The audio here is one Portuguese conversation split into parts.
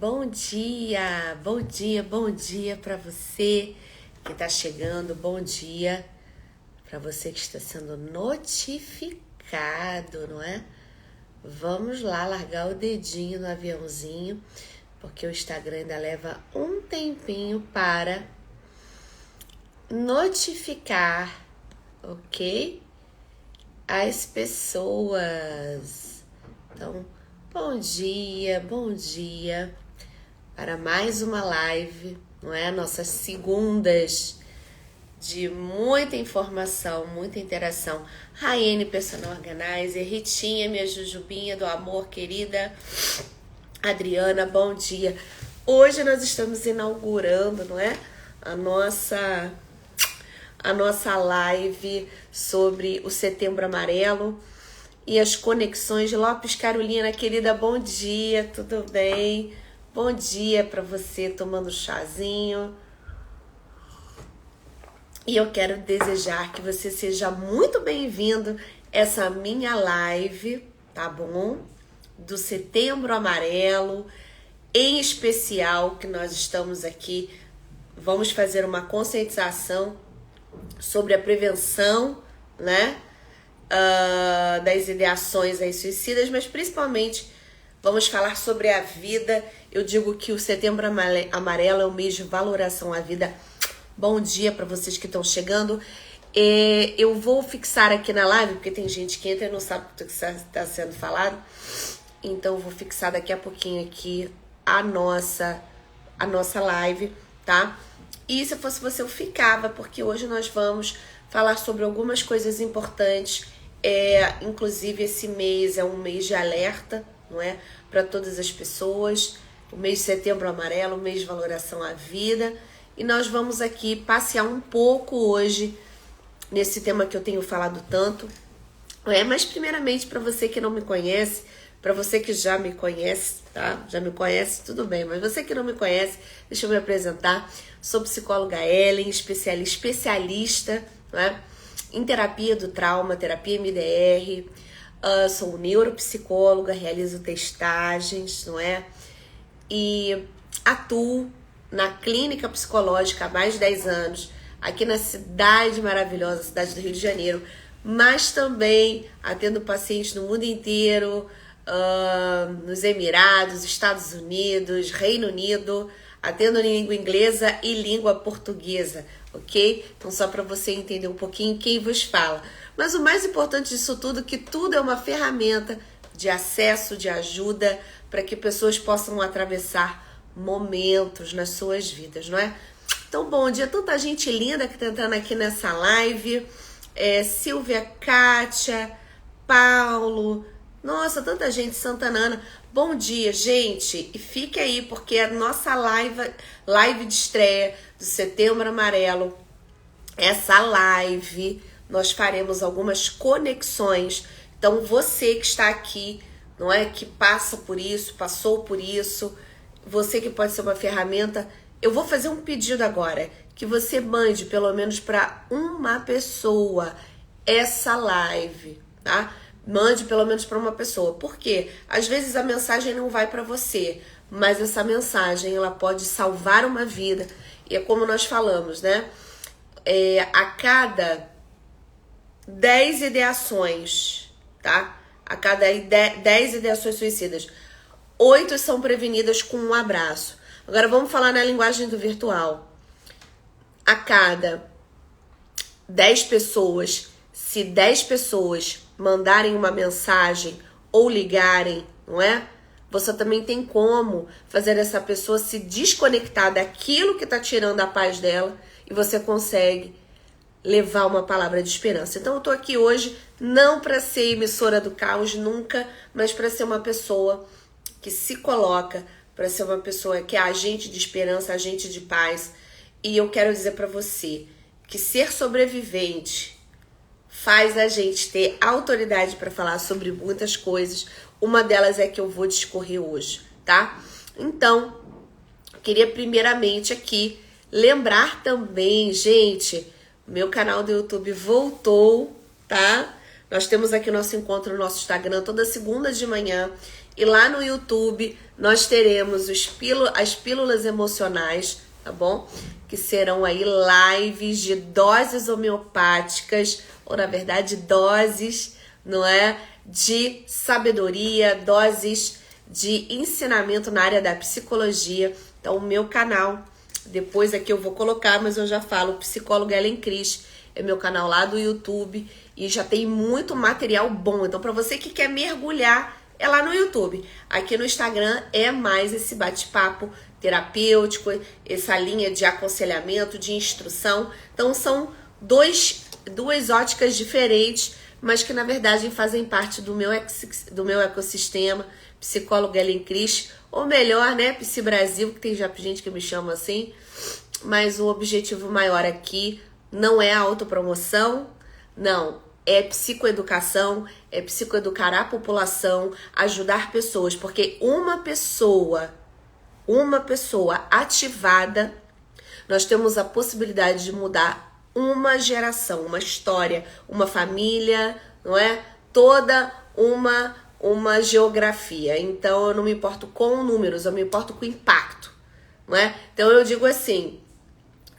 Bom dia, bom dia para você que está chegando, bom dia para você que está sendo notificado, não é? Vamos lá largar o dedinho no aviãozinho, porque o Instagram ainda leva um tempinho para notificar, ok? As pessoas. Então, bom dia para mais uma live, não é? Nossas segundas de muita informação, muita interação. Raiane, Personal Organizer, Ritinha, minha Jujubinha do amor, querida. Adriana, bom dia. Hoje nós estamos inaugurando, não é? A nossa live sobre o Setembro Amarelo e as conexões. Lopes Carolina, querida, bom dia, tudo bem? Bom dia para você tomando chazinho. E eu quero desejar que você seja muito bem-vindo a essa minha live, tá bom? Do Setembro Amarelo, em especial que nós estamos aqui, vamos fazer uma conscientização sobre a prevenção, né? Das ideações aí suicidas, mas principalmente vamos falar sobre a vida. Eu digo que o Setembro Amarelo é um mês de valoração à vida. Bom dia para vocês que estão chegando. Eu vou fixar aqui na live, porque tem gente que entra e não sabe o que está sendo falado. Então eu vou fixar daqui a pouquinho aqui a nossa live, tá? E se eu fosse você, eu ficava, porque hoje nós vamos falar sobre algumas coisas importantes. Inclusive esse mês é um mês de alerta, não é? Para todas as pessoas. O mês de Setembro Amarelo, o mês de valoração à vida. E nós vamos aqui passear um pouco hoje nesse tema que eu tenho falado tanto. Mas primeiramente, para você que não me conhece, para você que já me conhece, tá? Já me conhece, tudo bem. Mas você que não me conhece, deixa eu me apresentar. Sou psicóloga Ellen, especialista, não é? Em terapia do trauma, terapia MDR. Sou neuropsicóloga, realizo testagens, não é? E atuo na clínica psicológica há mais de 10 anos, aqui na cidade maravilhosa, cidade do Rio de Janeiro, mas também atendo pacientes no mundo inteiro, nos Emirados, Estados Unidos, Reino Unido, atendo em língua inglesa e língua portuguesa, ok? Então só para você entender um pouquinho quem vos fala. Mas o mais importante disso tudo é que tudo é uma ferramenta de acesso, de ajuda, para que pessoas possam atravessar momentos nas suas vidas, não é? Então, bom dia, tanta gente linda que tá entrando aqui nessa live. Silvia, Kátia, Paulo, nossa, tanta gente, Santana Ana. Bom dia, gente, e fique aí, porque a nossa live de estreia do Setembro Amarelo, essa live, nós faremos algumas conexões. Então, você que está aqui, não é? Que passa por isso, passou por isso, você que pode ser uma ferramenta, eu vou fazer um pedido agora, que você mande pelo menos para uma pessoa essa live, tá? Mande pelo menos para uma pessoa. Por quê? Às vezes a mensagem não vai para você, mas essa mensagem ela pode salvar uma vida. E é como nós falamos, né? A cada 10 ideações, tá? A cada 10 ideações suicidas, 8 são prevenidas com um abraço. Agora vamos falar na linguagem do virtual. A cada 10 pessoas, se 10 pessoas mandarem uma mensagem ou ligarem, não é? Você também tem como fazer essa pessoa se desconectar daquilo que está tirando a paz dela e você consegue levar uma palavra de esperança. Então eu tô aqui hoje não para ser emissora do caos nunca, mas para ser uma pessoa que se coloca, para ser uma pessoa que é agente de esperança, agente de paz. E eu quero dizer para você que ser sobrevivente faz a gente ter autoridade para falar sobre muitas coisas. Uma delas é que eu vou discorrer hoje, tá? Então, queria primeiramente aqui lembrar também, gente, meu canal do YouTube voltou, tá? Nós temos aqui o nosso encontro no nosso Instagram toda segunda de manhã. E lá no YouTube nós teremos as pílulas emocionais, tá bom? Que serão aí lives de doses homeopáticas, ou na verdade doses, não é? De sabedoria, doses de ensinamento na área da psicologia. Então o meu canal, depois aqui eu vou colocar, mas eu já falo, Psicóloga Ellen Cris, é meu canal lá do YouTube e já tem muito material bom. Então para você que quer mergulhar, é lá no YouTube. Aqui no Instagram é mais esse bate-papo terapêutico, essa linha de aconselhamento, de instrução. Então são duas óticas diferentes, mas que na verdade fazem parte do meu ecossistema, Psicóloga Ellen Cris, ou melhor, né, Psi Brasil, que tem já gente que me chama assim. Mas o objetivo maior aqui não é a autopromoção, não. É psicoeducação, é psicoeducar a população, ajudar pessoas, porque uma pessoa ativada, nós temos a possibilidade de mudar uma geração, uma história, uma família, não é? Toda uma geografia. Então eu não me importo com números, eu me importo com impacto, não é? Então eu digo assim,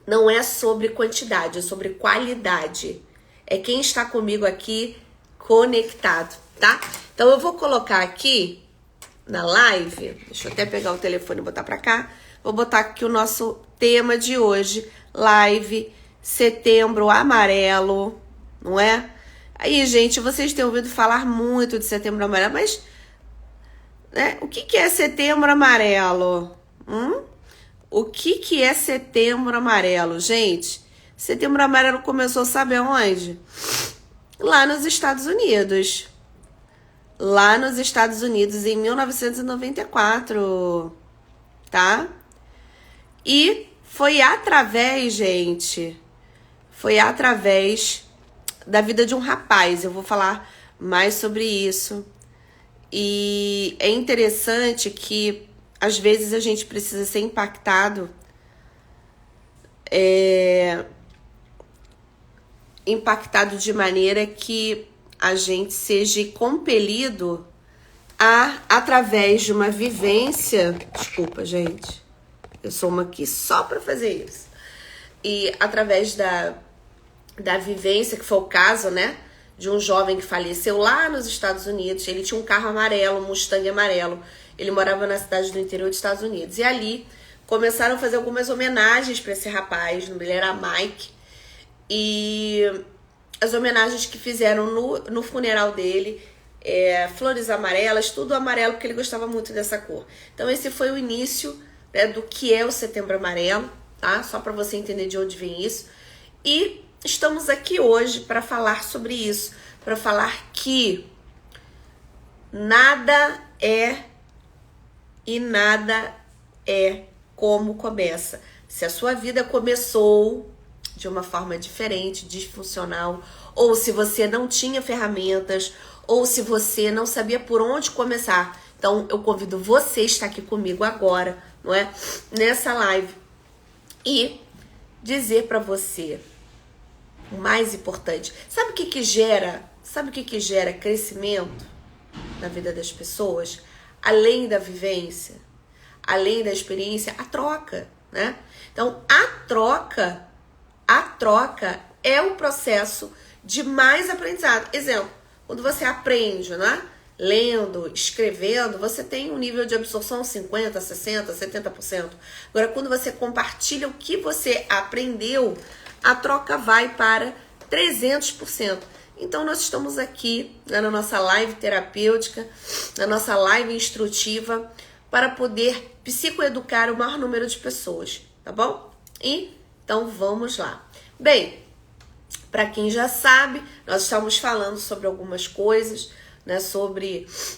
não é sobre quantidade, é sobre qualidade. É quem está comigo aqui conectado, tá? Então eu vou colocar aqui na live, deixa eu até pegar o telefone e botar pra cá. Vou botar aqui o nosso tema de hoje, live Setembro Amarelo, não é? Aí, gente, vocês têm ouvido falar muito de Setembro Amarelo, mas né, o que é Setembro Amarelo? O que é Setembro Amarelo, gente? Setembro Amarelo começou, sabe aonde? Lá nos Estados Unidos. Lá nos Estados Unidos, em 1994, tá? E foi através, gente, da vida de um rapaz. Eu vou falar mais sobre isso. E é interessante que, às vezes, a gente precisa ser impactado de maneira que a gente seja compelido a, através de uma vivência, desculpa, gente, eu sou uma aqui só para fazer isso, e através da vivência, que foi o caso, né, de um jovem que faleceu lá nos Estados Unidos. Ele tinha um carro amarelo, um Mustang amarelo, ele morava na cidade do interior dos Estados Unidos, e ali começaram a fazer algumas homenagens para esse rapaz, ele era Mike, e as homenagens que fizeram no funeral dele, flores amarelas, tudo amarelo, porque ele gostava muito dessa cor. Então esse foi o início, né, do que é o Setembro Amarelo, tá? Só para você entender de onde vem isso. E estamos aqui hoje para falar sobre isso, para falar que nada é e nada é como começa. Se a sua vida começou de uma forma diferente, disfuncional, ou se você não tinha ferramentas, ou se você não sabia por onde começar, então eu convido você a estar aqui comigo agora, não é? Nessa live, e dizer para você o mais importante. Sabe o que gera crescimento na vida das pessoas? Além da vivência, além da experiência, a troca, né? Então, a troca é o processo de mais aprendizado. Exemplo, quando você aprende, né? Lendo, escrevendo, você tem um nível de absorção 50%, 60%, 70%. Agora, quando você compartilha o que você aprendeu, a troca vai para 300%. Então, nós estamos aqui, né, na nossa live terapêutica, na nossa live instrutiva, para poder psicoeducar o maior número de pessoas, tá bom? Então, vamos lá. Bem, para quem já sabe, nós estamos falando sobre algumas coisas, né,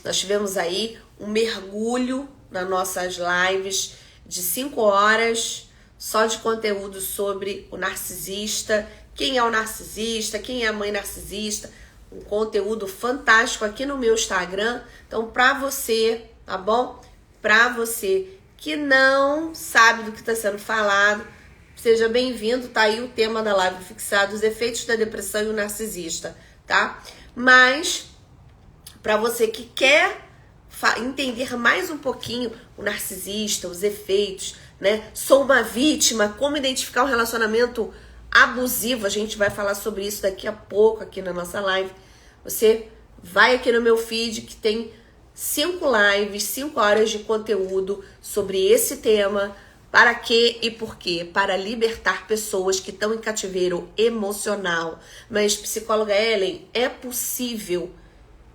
nós tivemos aí um mergulho nas nossas lives de 5 horas, só de conteúdo sobre o narcisista, quem é o narcisista, quem é a mãe narcisista, um conteúdo fantástico aqui no meu Instagram. Então, para você, tá bom? Para você que não sabe do que está sendo falado, seja bem-vindo, tá aí o tema da live fixado, os efeitos da depressão e o narcisista, tá? Mas, para você que quer entender mais um pouquinho o narcisista, os efeitos, né? Sou uma vítima, como identificar um relacionamento abusivo. A gente vai falar sobre isso daqui a pouco aqui na nossa live. Você vai aqui no meu feed que tem 5 lives, 5 horas de conteúdo sobre esse tema. Para quê e por quê? Para libertar pessoas que estão em cativeiro emocional. Mas, psicóloga Ellen, é possível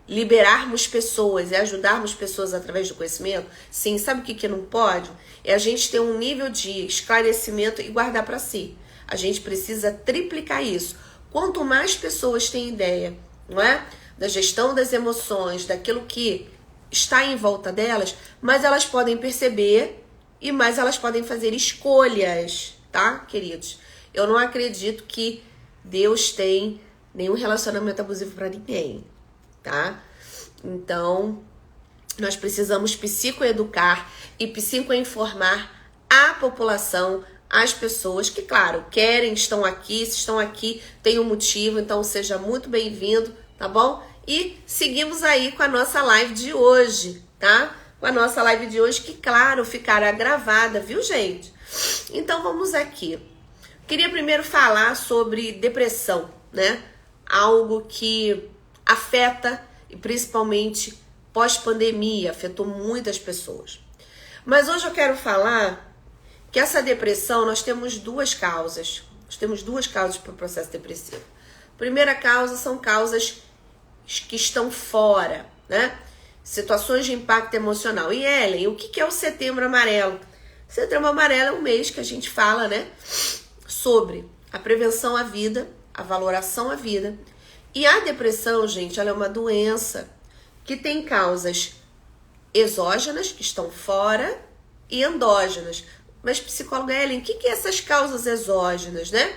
liberarmos pessoas e ajudarmos pessoas através do conhecimento? Sim, sabe o que não pode? É a gente ter um nível de esclarecimento e guardar para si. A gente precisa triplicar isso. Quanto mais pessoas têm ideia, não é? Da gestão das emoções, daquilo que está em volta delas, mais elas podem perceber e mais elas podem fazer escolhas, tá, queridos? Eu não acredito que Deus tem nenhum relacionamento abusivo para ninguém, tá? Então, nós precisamos psicoeducar e psicoinformar a população, as pessoas que, claro, querem, estão aqui, se estão aqui, tem um motivo, então seja muito bem-vindo, tá bom? E seguimos aí com a nossa live de hoje, tá? Com a nossa live de hoje, que, claro, ficará gravada, viu, gente? Então, vamos aqui. Queria primeiro falar sobre depressão, né? Algo que afeta, e principalmente pós-pandemia, afetou muitas pessoas. Mas hoje eu quero falar que essa depressão, nós temos 2 causas. Nós temos 2 causas para o processo depressivo. Primeira causa são causas que estão fora, né? Situações de impacto emocional. E Ellen, o que é o Setembro Amarelo? Setembro Amarelo é um mês que a gente fala, né, sobre a prevenção à vida, a valoração à vida. E a depressão, gente, ela é uma doença que tem causas exógenas, que estão fora, e endógenas. Mas, psicóloga Ellen, o que é essas causas exógenas, né?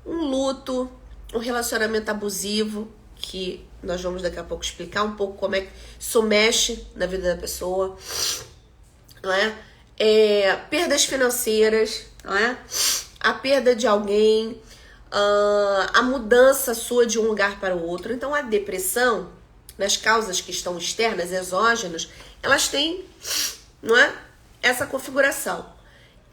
Um luto, um relacionamento abusivo, que nós vamos daqui a pouco explicar um pouco como é que isso mexe na vida da pessoa, não é? Perdas financeiras, não é? A perda de alguém, a mudança sua de um lugar para o outro. Então, a depressão, nas causas que estão externas, exógenas, elas têm, não é, essa configuração.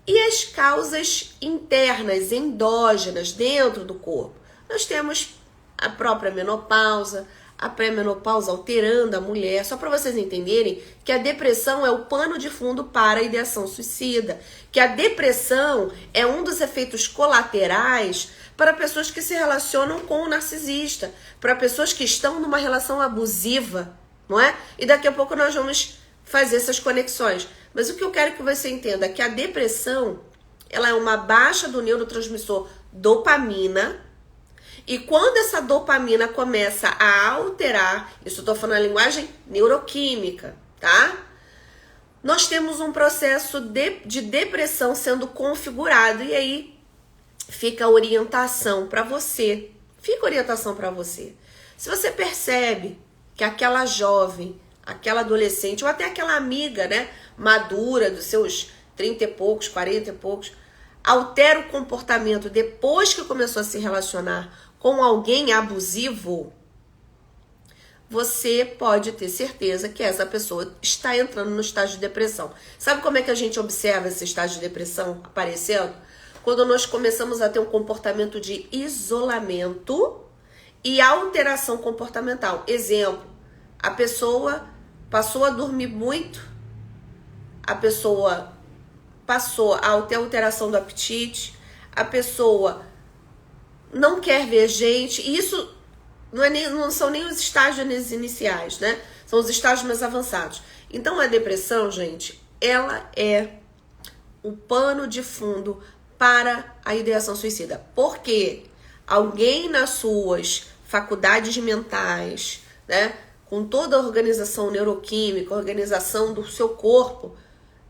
E as causas internas, endógenas, dentro do corpo? Nós temos a própria menopausa, a pré-menopausa alterando a mulher. Só para vocês entenderem que a depressão é o pano de fundo para a ideação suicida. Que a depressão é um dos efeitos colaterais para pessoas que se relacionam com o narcisista, para pessoas que estão numa relação abusiva, não é? E daqui a pouco nós vamos fazer essas conexões. Mas o que eu quero que você entenda é que a depressão, ela é uma baixa do neurotransmissor dopamina. E quando essa dopamina começa a alterar, isso eu estou falando a linguagem neuroquímica, tá? Nós temos um processo de depressão sendo configurado. E aí fica a orientação para você. Se você percebe que aquela jovem, aquela adolescente, ou até aquela amiga, né, madura, dos seus 30 e poucos, 40 e poucos, altera o comportamento depois que começou a se relacionar com alguém abusivo, você pode ter certeza que essa pessoa está entrando no estágio de depressão. Sabe como é que a gente observa esse estágio de depressão aparecendo? Quando nós começamos a ter um comportamento de isolamento e alteração comportamental. Exemplo, a pessoa passou a dormir muito, a pessoa passou a ter alteração do apetite, a pessoa não quer ver gente. E isso não são nem os estágios iniciais, né? São os estágios mais avançados. Então, a depressão, gente, ela é o pano de fundo para a ideação suicida. Porque alguém nas suas faculdades mentais, né, com toda a organização neuroquímica, a organização do seu corpo,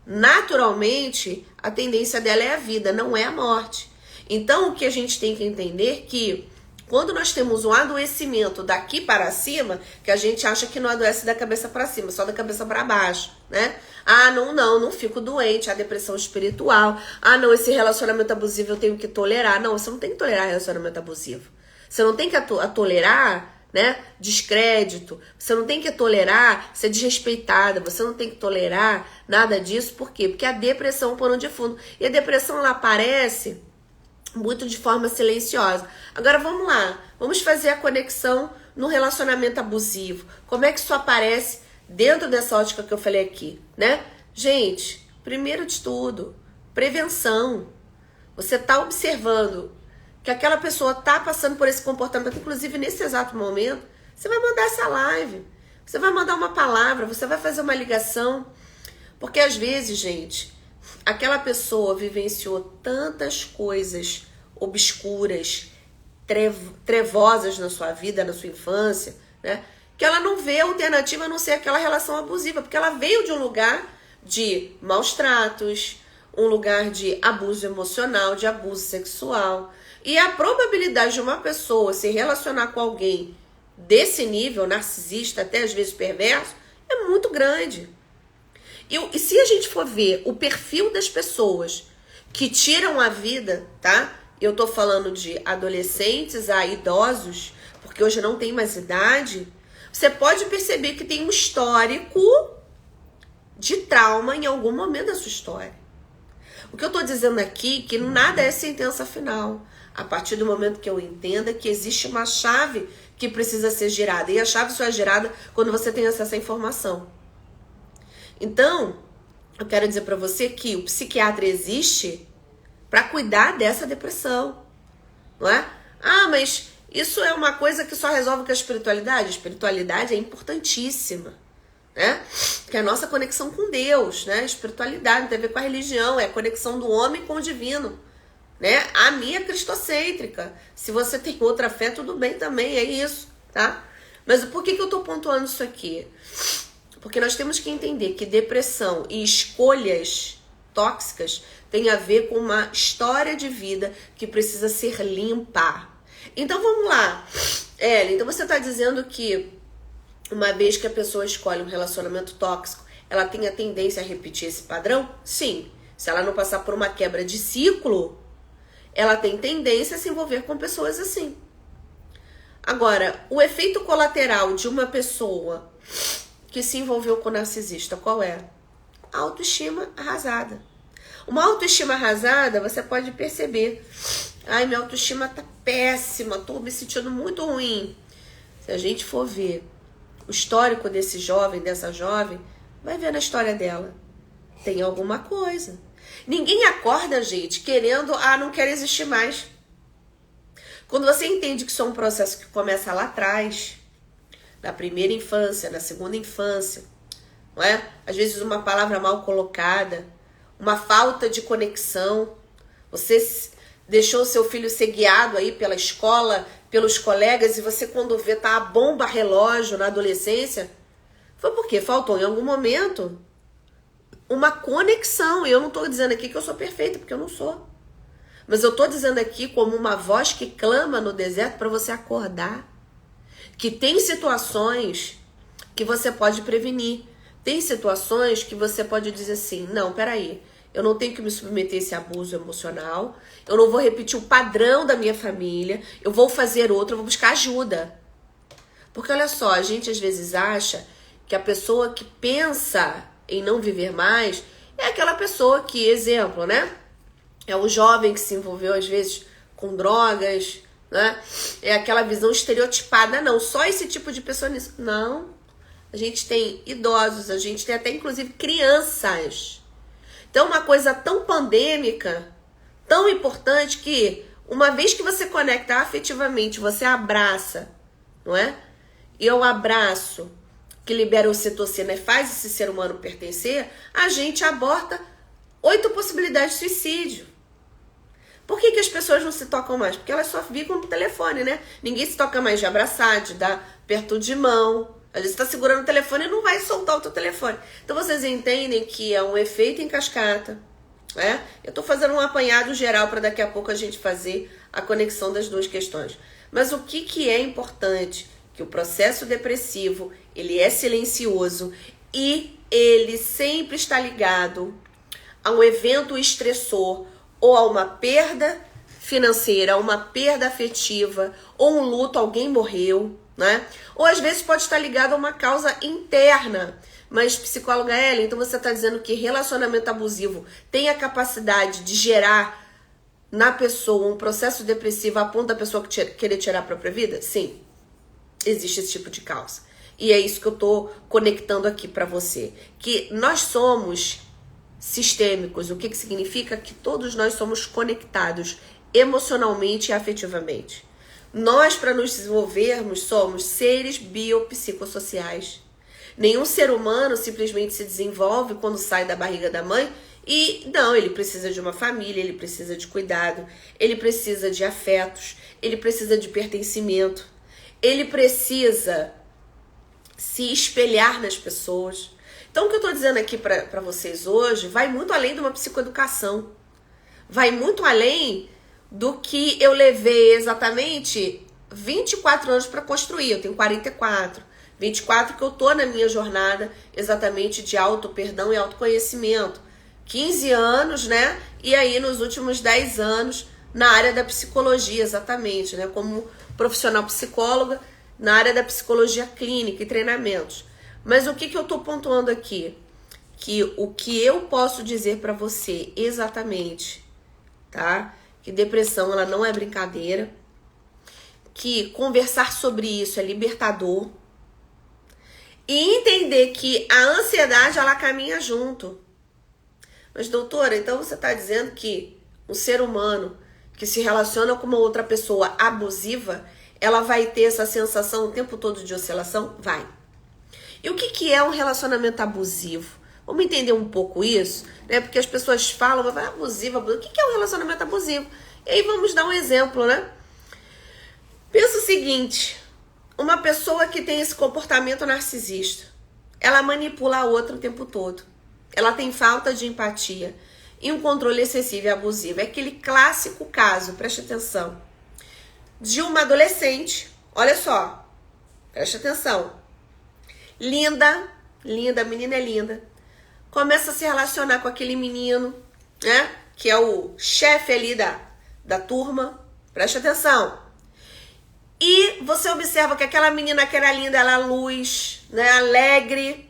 naturalmente, a tendência dela é a vida, não é a morte. Então, o que a gente tem que entender é que quando nós temos um adoecimento daqui para cima, que a gente acha que não adoece da cabeça para cima, só da cabeça para baixo, né? Ah, não fico doente, a depressão espiritual. Ah, não, esse relacionamento abusivo eu tenho que tolerar. Não, você não tem que tolerar relacionamento abusivo. Você não tem que tolerar, né, descrédito. Você não tem que tolerar ser desrespeitada, você não tem que tolerar nada disso. Por quê? Porque a depressão é um pano de fundo. E a depressão, ela aparece muito de forma silenciosa. Agora vamos lá, vamos fazer a conexão no relacionamento abusivo. Como é que isso aparece dentro dessa ótica que eu falei aqui, né? Gente, primeiro de tudo, prevenção. Você tá observando que aquela pessoa tá passando por esse comportamento, inclusive nesse exato momento, você vai mandar essa live, você vai mandar uma palavra, você vai fazer uma ligação, porque às vezes, gente, aquela pessoa vivenciou tantas coisas obscuras, trevosas na sua vida, na sua infância, né? Que ela não vê alternativa a não ser aquela relação abusiva, porque ela veio de um lugar de maus tratos, um lugar de abuso emocional, de abuso sexual. E a probabilidade de uma pessoa se relacionar com alguém desse nível, narcisista, até às vezes perverso, é muito grande. E se a gente for ver o perfil das pessoas que tiram a vida, tá? Eu tô falando de adolescentes a idosos, porque hoje não tem mais idade. Você pode perceber que tem um histórico de trauma em algum momento da sua história. O que eu tô dizendo aqui é que nada é sentença final. A partir do momento que eu entenda que existe uma chave que precisa ser girada. E a chave só é girada quando você tem acesso à informação. Então, eu quero dizer pra você que o psiquiatra existe para cuidar dessa depressão, não é? Ah, mas isso é uma coisa que só resolve com a espiritualidade? A espiritualidade é importantíssima, né? Que é a nossa conexão com Deus, né? A espiritualidade não tem a ver com a religião, é a conexão do homem com o divino, né? A minha é cristocêntrica. Se você tem outra fé, tudo bem também, é isso, tá? Mas por que eu tô pontuando isso aqui? Porque nós temos que entender que depressão e escolhas tóxicas tem a ver com uma história de vida que precisa ser limpa. Então vamos lá. Ellen, então você está dizendo que uma vez que a pessoa escolhe um relacionamento tóxico, ela tem a tendência a repetir esse padrão? Sim. Se ela não passar por uma quebra de ciclo, ela tem tendência a se envolver com pessoas assim. Agora, o efeito colateral de uma pessoa que se envolveu com o narcisista, qual é? Autoestima arrasada. Uma autoestima arrasada, você pode perceber. Ai, minha autoestima tá péssima, tô me sentindo muito ruim. Se a gente for ver o histórico desse jovem, dessa jovem, vai ver na história dela. Tem alguma coisa. Ninguém acorda, gente, querendo, não quero existir mais. Quando você entende que isso é um processo que começa lá atrás, na primeira infância, na segunda infância, não é? Às vezes uma palavra mal colocada, uma falta de conexão, você deixou seu filho ser guiado aí pela escola, pelos colegas, e você quando vê tá a bomba relógio na adolescência, foi porque faltou em algum momento uma conexão. E eu não tô dizendo aqui que eu sou perfeita, porque eu não sou. Mas eu tô dizendo aqui como uma voz que clama no deserto para você acordar. Que tem situações que você pode prevenir. Tem situações que você pode dizer assim, não, peraí, eu não tenho que me submeter a esse abuso emocional, eu não vou repetir o padrão da minha família, eu vou fazer outro, eu vou buscar ajuda. Porque olha só, a gente às vezes acha que a pessoa que pensa em não viver mais é aquela pessoa que, exemplo, né? É o jovem que se envolveu às vezes com drogas, né? É aquela visão estereotipada, não, só esse tipo de pessoa nisso. Não. A gente tem idosos, a gente tem até inclusive crianças. Então uma coisa tão pandêmica, tão importante que uma vez que você conecta afetivamente, você abraça, não é? E eu abraço que libera ocitocina e faz esse ser humano pertencer, a gente aborta 8 possibilidades de suicídio. Por que as pessoas não se tocam mais? Porque elas só ficam no telefone, né? Ninguém se toca mais de abraçar, de dar perto de mão. Às vezes você está segurando o telefone e não vai soltar o teu telefone. Então vocês entendem que é um efeito em cascata, né? Eu estou fazendo um apanhado geral para daqui a pouco a gente fazer a conexão das duas questões. Mas o que é importante? Que o processo depressivo, ele é silencioso e ele sempre está ligado a um evento estressor ou a uma perda financeira, a uma perda afetiva ou um luto, alguém morreu. né? Ou às vezes pode estar ligado a uma causa interna. Mas, psicóloga Ellen, então você está dizendo que relacionamento abusivo tem a capacidade de gerar na pessoa um processo depressivo a ponto da pessoa querer tirar a própria vida? Sim, existe esse tipo de causa. E é isso que eu tô conectando aqui para você. Que nós somos sistêmicos. O que significa? Que todos nós somos conectados emocionalmente e afetivamente. Nós, para nos desenvolvermos, somos seres biopsicossociais. Nenhum ser humano simplesmente se desenvolve quando sai da barriga da mãe e não, ele precisa de uma família, ele precisa de cuidado, ele precisa de afetos, ele precisa de pertencimento, ele precisa se espelhar nas pessoas. Então o que eu estou dizendo aqui para vocês hoje vai muito além de uma psicoeducação, vai muito além do que eu levei exatamente 24 anos para construir. Eu tenho 44, 24 que eu tô na minha jornada exatamente de auto-perdão e autoconhecimento. 15 anos, né? E aí nos últimos 10 anos na área da psicologia, exatamente, né? Como profissional psicóloga na área da psicologia clínica e treinamentos. Mas o que eu tô pontuando aqui? Que o que eu posso dizer para você exatamente, tá? Que depressão, ela não é brincadeira. Que conversar sobre isso é libertador. E entender que a ansiedade, ela caminha junto. Mas, doutora, então você está dizendo que um ser humano que se relaciona com uma outra pessoa abusiva, ela vai ter essa sensação o tempo todo de oscilação? Vai. E o que é um relacionamento abusivo? Vamos entender um pouco isso, né? Porque as pessoas falam, vai abusivo, abusivo. O que é um relacionamento abusivo? E aí vamos dar um exemplo, né? Pensa o seguinte, uma pessoa que tem esse comportamento narcisista, ela manipula a outra o tempo todo. Ela tem falta de empatia e um controle excessivo e abusivo. É aquele clássico caso, preste atenção, de uma adolescente, olha só, preste atenção, linda, a menina é linda, começa a se relacionar com aquele menino, né, que é o chefe ali da turma, preste atenção. E você observa que aquela menina que era linda, ela é luz, né, alegre.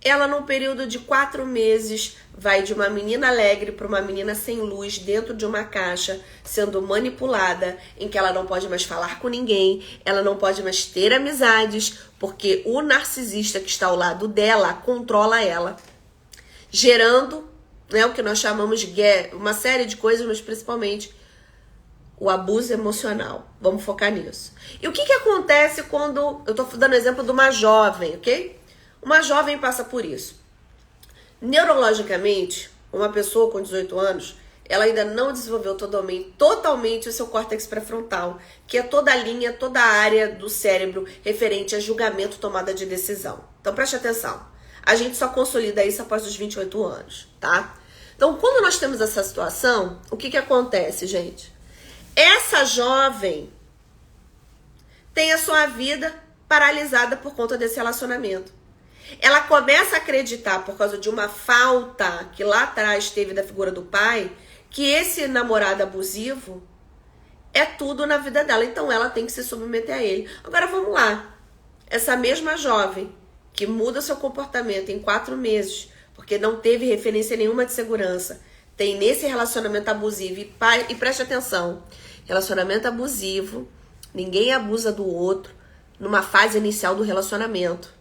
Ela, num período de 4 meses, vai de uma menina alegre para uma menina sem luz dentro de uma caixa, sendo manipulada, em que ela não pode mais falar com ninguém, ela não pode mais ter amizades, porque o narcisista que está ao lado dela controla ela, gerando, né, o que nós chamamos de uma série de coisas, mas principalmente o abuso emocional. Vamos focar nisso. E o que acontece quando... Eu estou dando exemplo de uma jovem, ok? Uma jovem passa por isso. Neurologicamente, uma pessoa com 18 anos, ela ainda não desenvolveu totalmente o seu córtex pré-frontal, que é toda a linha, toda a área do cérebro referente a julgamento, tomada de decisão. Então preste atenção. A gente só consolida isso após os 28 anos, tá? Então, quando nós temos essa situação, o que acontece, gente? Essa jovem tem a sua vida paralisada por conta desse relacionamento. Ela começa a acreditar, por causa de uma falta que lá atrás teve da figura do pai, que esse namorado abusivo é tudo na vida dela. Então ela tem que se submeter a ele. Agora vamos lá. Essa mesma jovem que muda seu comportamento em 4 meses, porque não teve referência nenhuma de segurança, tem nesse relacionamento abusivo. E preste atenção. Relacionamento abusivo, ninguém abusa do outro numa fase inicial do relacionamento.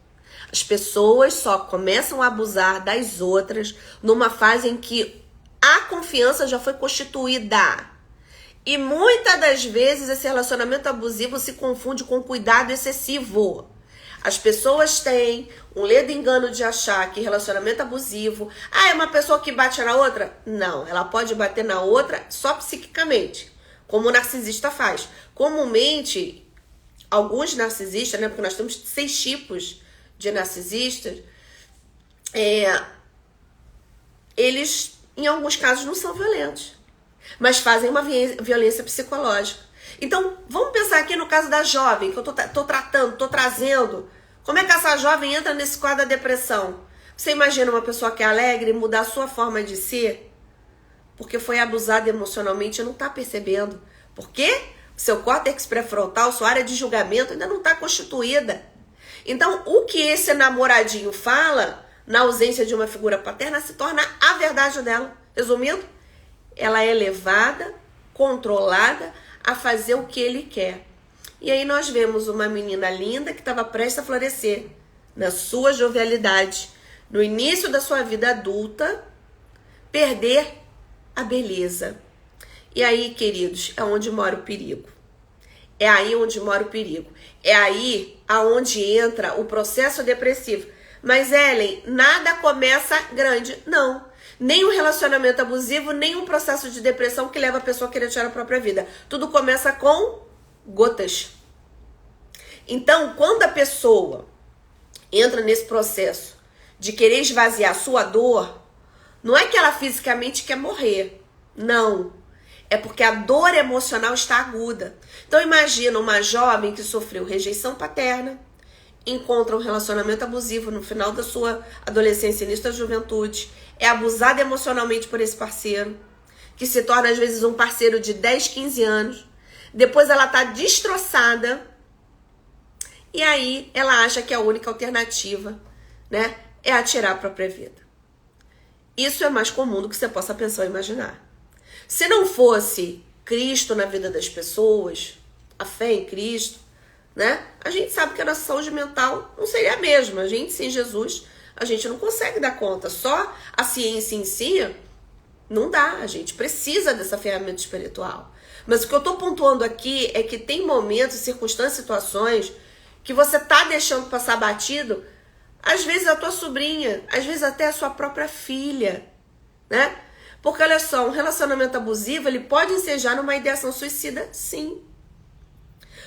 As pessoas só começam a abusar das outras numa fase em que a confiança já foi constituída. E muitas das vezes esse relacionamento abusivo se confunde com cuidado excessivo. As pessoas têm um ledo engano de achar que relacionamento abusivo... é uma pessoa que bate na outra? Não, ela pode bater na outra só psiquicamente, como o narcisista faz. Comumente, alguns narcisistas, né, porque nós temos 6 tipos de narcisistas, eles, em alguns casos, não são violentos, mas fazem uma violência psicológica. Então, vamos pensar aqui no caso da jovem, que eu tô trazendo. Como é que essa jovem entra nesse quadro da depressão? Você imagina uma pessoa que é alegre mudar a sua forma de ser, porque foi abusada emocionalmente e não tá percebendo. Por quê? Seu córtex pré-frontal, sua área de julgamento ainda não está constituída. Então, o que esse namoradinho fala, na ausência de uma figura paterna, se torna a verdade dela. Resumindo, ela é levada, controlada a fazer o que ele quer. E aí nós vemos uma menina linda que estava prestes a florescer na sua jovialidade, no início da sua vida adulta, perder a beleza. E aí, queridos, é onde mora o perigo. É aí onde mora o perigo. É aí aonde entra o processo depressivo. Mas, Ellen, nada começa grande. Não. Nem um relacionamento abusivo, nem um processo de depressão que leva a pessoa a querer tirar a própria vida. Tudo começa com gotas. Então, quando a pessoa entra nesse processo de querer esvaziar a sua dor, não é que ela fisicamente quer morrer. Não. É porque a dor emocional está aguda. Então imagina uma jovem que sofreu rejeição paterna, encontra um relacionamento abusivo no final da sua adolescência e início da juventude, é abusada emocionalmente por esse parceiro, que se torna às vezes um parceiro de 10, 15 anos, depois ela está destroçada, e aí ela acha que a única alternativa, né, é atirar a própria vida. Isso é mais comum do que você possa pensar ou imaginar. Se não fosse Cristo na vida das pessoas, a fé em Cristo, né? A gente sabe que a nossa saúde mental não seria a mesma. A gente, sem Jesus, a gente não consegue dar conta. Só a ciência em si não dá. A gente precisa dessa ferramenta espiritual. Mas o que eu estou pontuando aqui é que tem momentos, circunstâncias, situações que você tá deixando passar batido. Às vezes a tua sobrinha, às vezes até a sua própria filha, né? Porque, olha só, um relacionamento abusivo, ele pode ensejar numa ideação suicida, sim.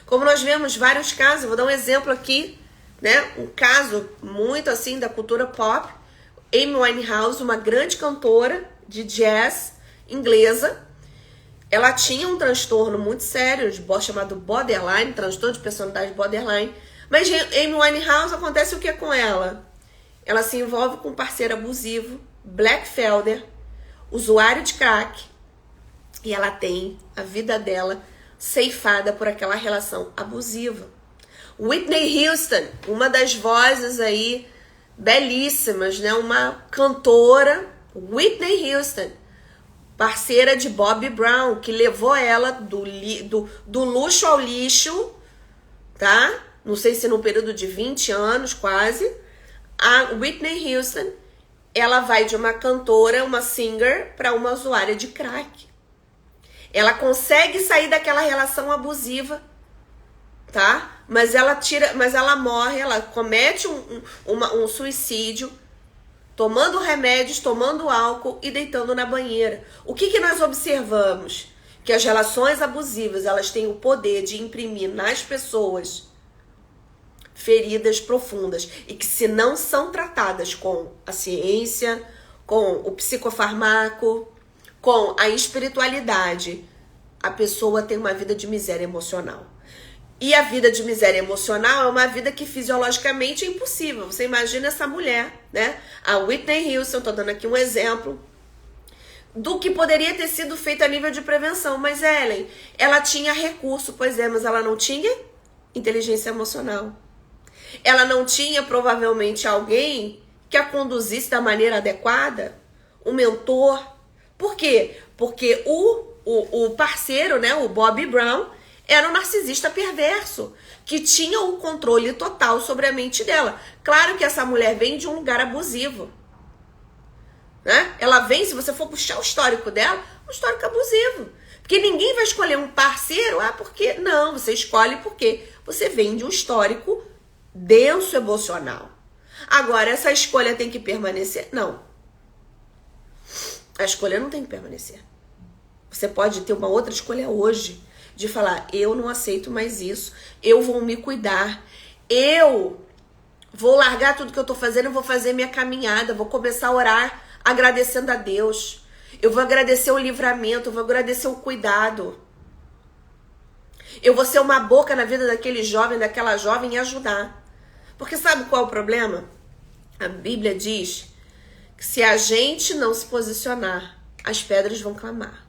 Como nós vemos vários casos, eu vou dar um exemplo aqui, né? Um caso muito assim da cultura pop. Amy Winehouse, uma grande cantora de jazz inglesa, ela tinha um transtorno muito sério, chamado borderline, transtorno de personalidade borderline. Mas Amy Winehouse, acontece o que com ela? Ela se envolve com um parceiro abusivo, Black Felder, usuário de crack, e ela tem a vida dela ceifada por aquela relação abusiva. Whitney Houston, uma das vozes aí belíssimas, né? Uma cantora, Whitney Houston, parceira de Bobby Brown, que levou ela do luxo ao lixo, tá? Não sei se num período de 20 anos quase. A Whitney Houston, ela vai de uma cantora, uma singer, para uma usuária de crack. Ela consegue sair daquela relação abusiva, tá? Mas ela morre, ela comete um suicídio, tomando remédios, tomando álcool e deitando na banheira. O que nós observamos? Que as relações abusivas, elas têm o poder de imprimir nas pessoas feridas profundas e que, se não são tratadas com a ciência, com o psicofarmaco, com a espiritualidade, a pessoa tem uma vida de miséria emocional. E a vida de miséria emocional é uma vida que fisiologicamente é impossível. Você imagina essa mulher, né? A Whitney Houston, tô dando aqui um exemplo do que poderia ter sido feito a nível de prevenção. Mas Ellen, ela tinha recurso, pois é, mas ela não tinha inteligência emocional. Ela não tinha, provavelmente, alguém que a conduzisse da maneira adequada, um mentor. Por quê? Porque o parceiro, né, o Bobby Brown, era um narcisista perverso, que tinha o controle total sobre a mente dela. Claro que essa mulher vem de um lugar abusivo, né? Ela vem, se você for puxar o histórico dela, um histórico abusivo. Porque ninguém vai escolher um parceiro, porque não, você escolhe porque você vem de um histórico denso emocional. Agora, essa escolha tem que permanecer? Não. A escolha não tem que permanecer. Você pode ter uma outra escolha hoje, de falar, eu não aceito mais isso, eu vou me cuidar, eu vou largar tudo que eu tô fazendo, eu vou fazer minha caminhada, vou começar a orar agradecendo a Deus, eu vou agradecer o livramento, eu vou agradecer o cuidado. Eu vou ser uma boca na vida daquele jovem, daquela jovem e ajudar. Porque sabe qual é o problema? A Bíblia diz que se a gente não se posicionar, as pedras vão clamar.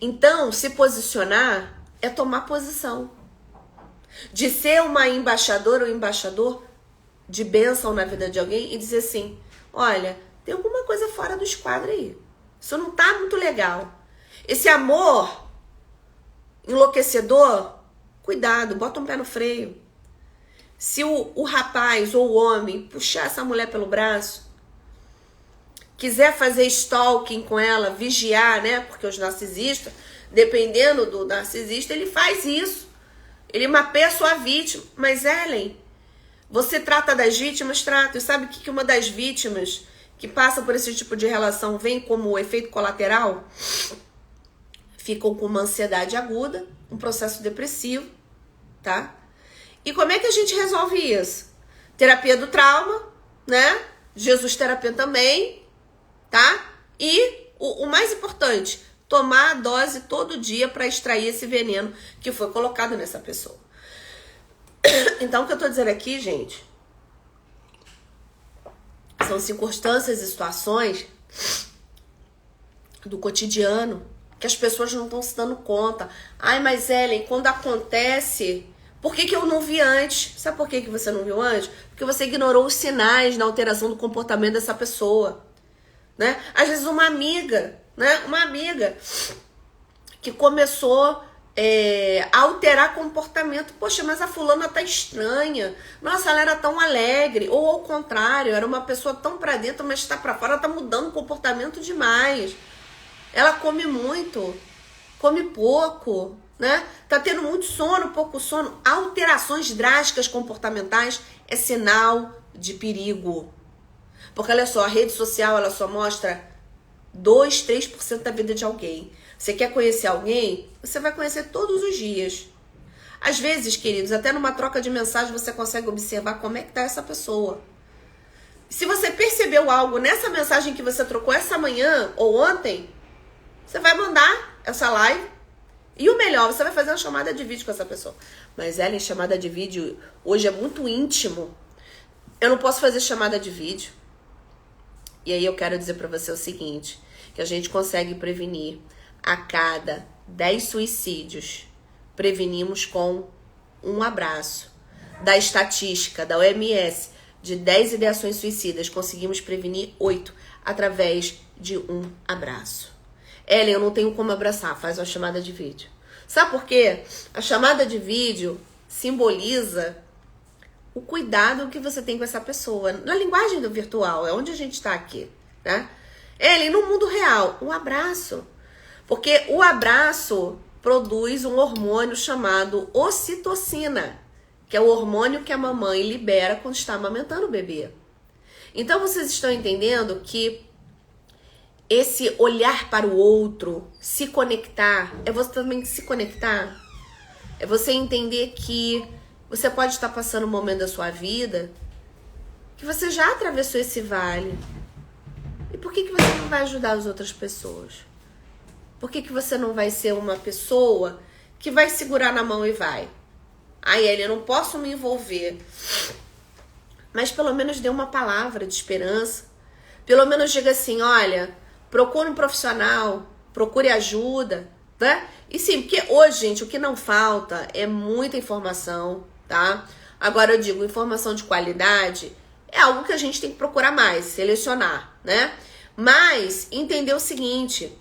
Então, se posicionar é tomar posição. De ser uma embaixadora ou embaixador de bênção na vida de alguém e dizer assim, olha, tem alguma coisa fora do esquadro aí. Isso não tá muito legal. Esse amor enlouquecedor, cuidado, bota um pé no freio. Se o rapaz ou o homem puxar essa mulher pelo braço, quiser fazer stalking com ela, vigiar, né? Porque os narcisistas, dependendo do narcisista, ele faz isso. Ele mapeia a sua vítima. Mas, Ellen, você trata das vítimas? Trata. E sabe o que uma das vítimas que passa por esse tipo de relação vem como efeito colateral? Ficam com uma ansiedade aguda, um processo depressivo, tá? E como é que a gente resolve isso? Terapia do trauma, né? Jesus terapia também, tá? E o mais importante, tomar a dose todo dia para extrair esse veneno que foi colocado nessa pessoa. Então, o que eu tô dizendo aqui, gente, são circunstâncias e situações do cotidiano que as pessoas não estão se dando conta. Ai, mas Ellen, quando acontece, por que eu não vi antes? Sabe por que você não viu antes? Porque você ignorou os sinais na alteração do comportamento dessa pessoa, né? Às vezes uma amiga, né? Uma amiga que começou a alterar comportamento. Poxa, mas a fulana tá estranha. Nossa, ela era tão alegre. Ou ao contrário, era uma pessoa tão pra dentro, mas tá pra fora, ela tá mudando o comportamento demais. Ela come muito, come pouco, né? Tá tendo muito sono, pouco sono. Alterações drásticas comportamentais é sinal de perigo. Porque olha só, a rede social, ela só mostra 2, 3% da vida de alguém. Você quer conhecer alguém? Você vai conhecer todos os dias. Às vezes, queridos, até numa troca de mensagem você consegue observar como é que tá essa pessoa. Se você percebeu algo nessa mensagem que você trocou essa manhã ou ontem, você vai mandar essa live. E o melhor, você vai fazer uma chamada de vídeo com essa pessoa. Mas ela em chamada de vídeo hoje é muito íntimo. Eu não posso fazer chamada de vídeo. E aí eu quero dizer pra você o seguinte, que a gente consegue prevenir a cada 10 suicídios, prevenimos com um abraço. Da estatística da OMS, de 10 ideações suicidas, conseguimos prevenir 8 através de um abraço. Ellen, eu não tenho como abraçar, faz uma chamada de vídeo. Sabe por quê? A chamada de vídeo simboliza o cuidado que você tem com essa pessoa. Na linguagem do virtual, é onde a gente está aqui, né? Ellen, no mundo real, um abraço. Porque o abraço produz um hormônio chamado ocitocina, que é o hormônio que a mamãe libera quando está amamentando o bebê. Então vocês estão entendendo que esse olhar para o outro, se conectar, é você também se conectar. É você entender que você pode estar passando um momento da sua vida que você já atravessou esse vale. E por que você não vai ajudar as outras pessoas? Por que você não vai ser uma pessoa que vai segurar na mão e vai? Ai, Ellen, eu não posso me envolver. Mas pelo menos dê uma palavra de esperança. Pelo menos diga assim, olha, procure um profissional, procure ajuda, né? E sim, porque hoje, gente, o que não falta é muita informação, tá? Agora eu digo, informação de qualidade é algo que a gente tem que procurar mais, selecionar, né? Mas entender o seguinte,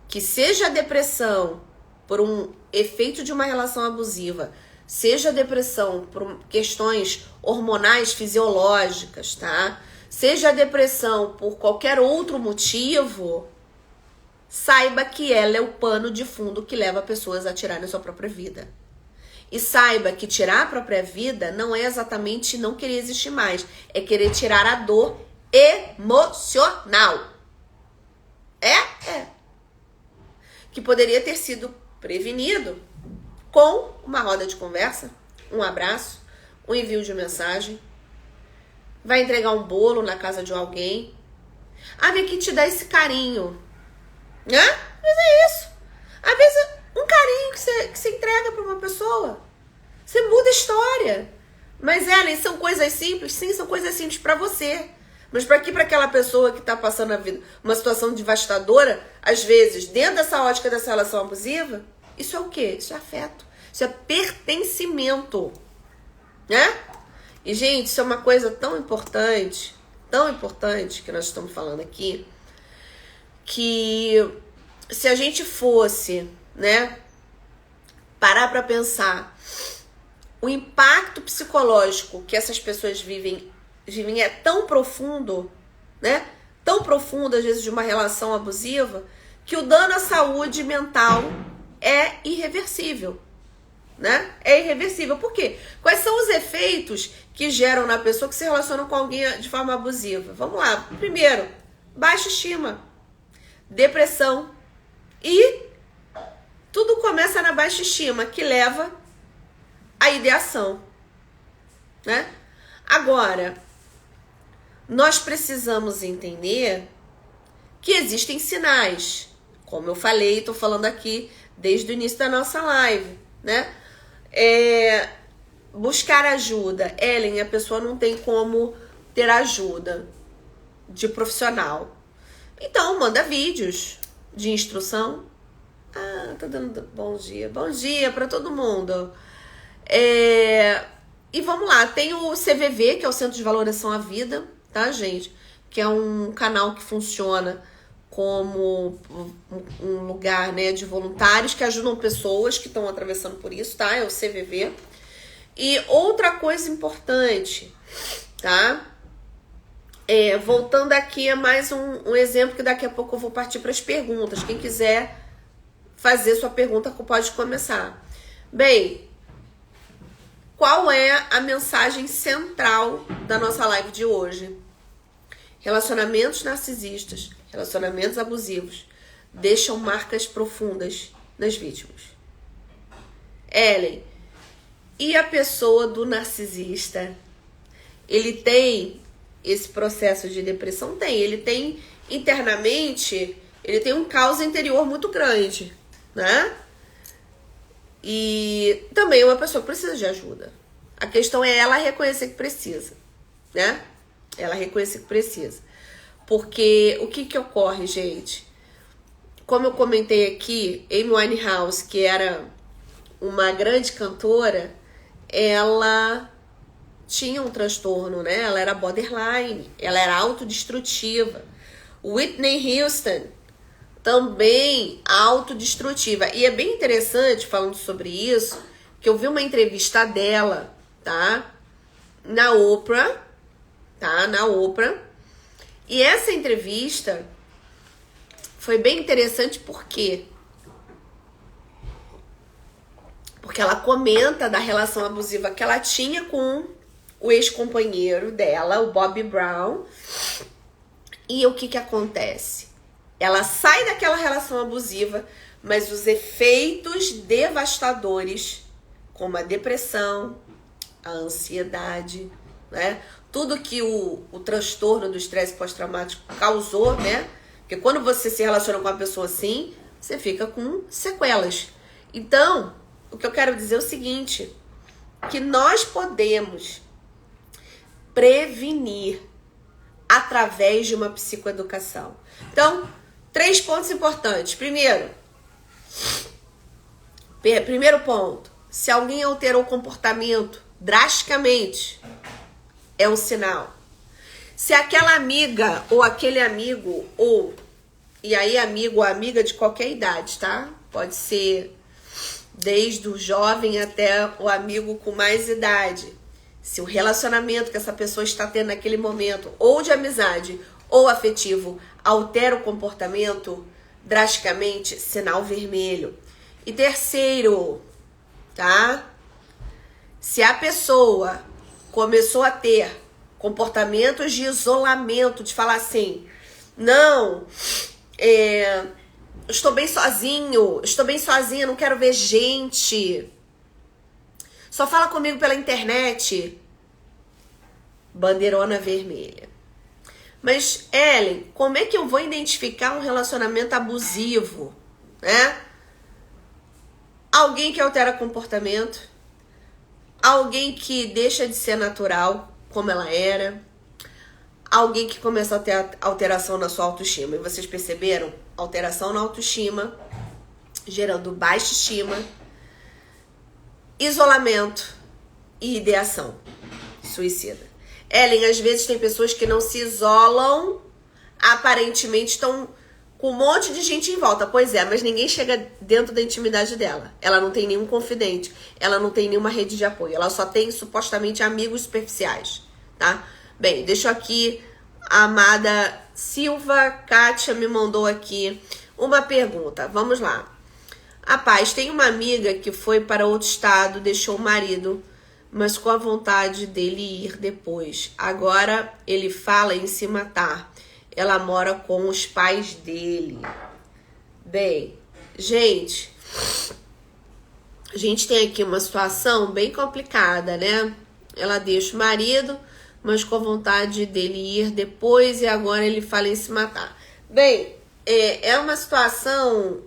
que seja a depressão por um efeito de uma relação abusiva, seja a depressão por questões hormonais fisiológicas, tá? Seja a depressão por qualquer outro motivo, saiba que ela é o pano de fundo que leva pessoas a tirarem a sua própria vida. E saiba que tirar a própria vida não é exatamente não querer existir mais, é querer tirar a dor emocional. É. Que poderia ter sido prevenido com uma roda de conversa, um abraço, um envio de mensagem. Vai entregar um bolo na casa de alguém. Vem aqui te dar esse carinho. Né? Mas é isso. Às vezes, um carinho que você entrega para uma pessoa, você muda a história. Mas, Ellen, são coisas simples? Sim, são coisas simples para você. Mas para aquela pessoa que está passando a vida, uma situação devastadora, às vezes, dentro dessa ótica dessa relação abusiva, Isso é o quê? Isso é afeto. Isso é pertencimento, né? E, gente, isso é uma coisa tão importante que nós estamos falando aqui, que se a gente fosse, né, parar para pensar, o impacto psicológico que essas pessoas vivem é tão profundo, né? Tão profundo, às vezes, de uma relação abusiva, que o dano à saúde mental é irreversível, né? É irreversível. Por quê? Quais são os efeitos que geram na pessoa que se relaciona com alguém de forma abusiva? Vamos lá. Primeiro, baixa estima, depressão. E tudo começa na baixa estima, que leva à ideação, né? Agora, nós precisamos entender que existem sinais. Como eu falei, estou falando aqui desde o início da nossa live, né? Buscar ajuda. Ellen, a pessoa não tem como ter ajuda de profissional. Então, manda vídeos de instrução. Ah, tá dando bom dia. Bom dia para todo mundo. E vamos lá, tem o CVV, que é o Centro de Valorização à Vida, tá, gente? Que é um canal que funciona como um lugar, né, de voluntários que ajudam pessoas que estão atravessando por isso, tá? É o CVV. E outra coisa importante, tá? Voltando aqui a mais um exemplo, que daqui a pouco eu vou partir para as perguntas. Quem quiser fazer sua pergunta pode começar. Bem, qual é a mensagem central da nossa live de hoje? Relacionamentos narcisistas, relacionamentos abusivos deixam marcas profundas nas vítimas. Ellen, e a pessoa do narcisista? Ele tem esse processo de depressão? Tem. Ele tem internamente, ele tem um caos interior muito grande, né? E também é uma pessoa que precisa de ajuda. A questão é ela reconhecer que precisa, né? Ela reconhecer que precisa. Porque o que ocorre, gente? Como eu comentei aqui, Amy Winehouse, que era uma grande cantora, ela tinha um transtorno, né? Ela era borderline, ela era autodestrutiva. Whitney Houston, também autodestrutiva. E é bem interessante, falando sobre isso, que eu vi uma entrevista dela, tá? Na Oprah, tá? Na Oprah. E essa entrevista foi bem interessante porque ela comenta da relação abusiva que ela tinha com o ex-companheiro dela, o Bobby Brown. E o que acontece? Ela sai daquela relação abusiva, mas os efeitos devastadores, como a depressão, a ansiedade, né? Tudo que o transtorno do estresse pós-traumático causou, né? Porque quando você se relaciona com uma pessoa assim, você fica com sequelas. Então, o que eu quero dizer é o seguinte, que nós podemos prevenir através de uma psicoeducação. Então, 3 pontos importantes. Primeiro ponto, se alguém alterou o comportamento drasticamente, é um sinal. Se aquela amiga ou aquele amigo, e aí amigo ou amiga de qualquer idade, tá? Pode ser desde o jovem até o amigo com mais idade. Se o relacionamento que essa pessoa está tendo naquele momento, ou de amizade ou afetivo, altera o comportamento drasticamente, sinal vermelho. E terceiro, tá? Se a pessoa começou a ter comportamentos de isolamento, de falar assim, não, estou bem sozinha, não quero ver gente, só fala comigo pela internet, bandeirona vermelha. Mas, Ellen, como é que eu vou identificar um relacionamento abusivo, né? Alguém que altera comportamento, alguém que deixa de ser natural, como ela era, alguém que começa a ter alteração na sua autoestima. E vocês perceberam? Alteração na autoestima gerando baixa estima, isolamento e ideação suicida. Ellen, às vezes tem pessoas que não se isolam, aparentemente estão com um monte de gente em volta. Pois é, mas ninguém chega dentro da intimidade dela. Ela não tem nenhum confidente, ela não tem nenhuma rede de apoio, ela só tem supostamente amigos superficiais, tá? Bem, deixa eu aqui, a amada Silva Kátia me mandou aqui uma pergunta. Vamos lá. Rapaz, tem uma amiga que foi para outro estado, deixou o marido, mas com a vontade dele ir depois. Agora ele fala em se matar. Ela mora com os pais dele. Bem, gente, a gente tem aqui uma situação bem complicada, né? Ela deixa o marido, mas com a vontade dele ir depois, e agora ele fala em se matar. Bem, é uma situação,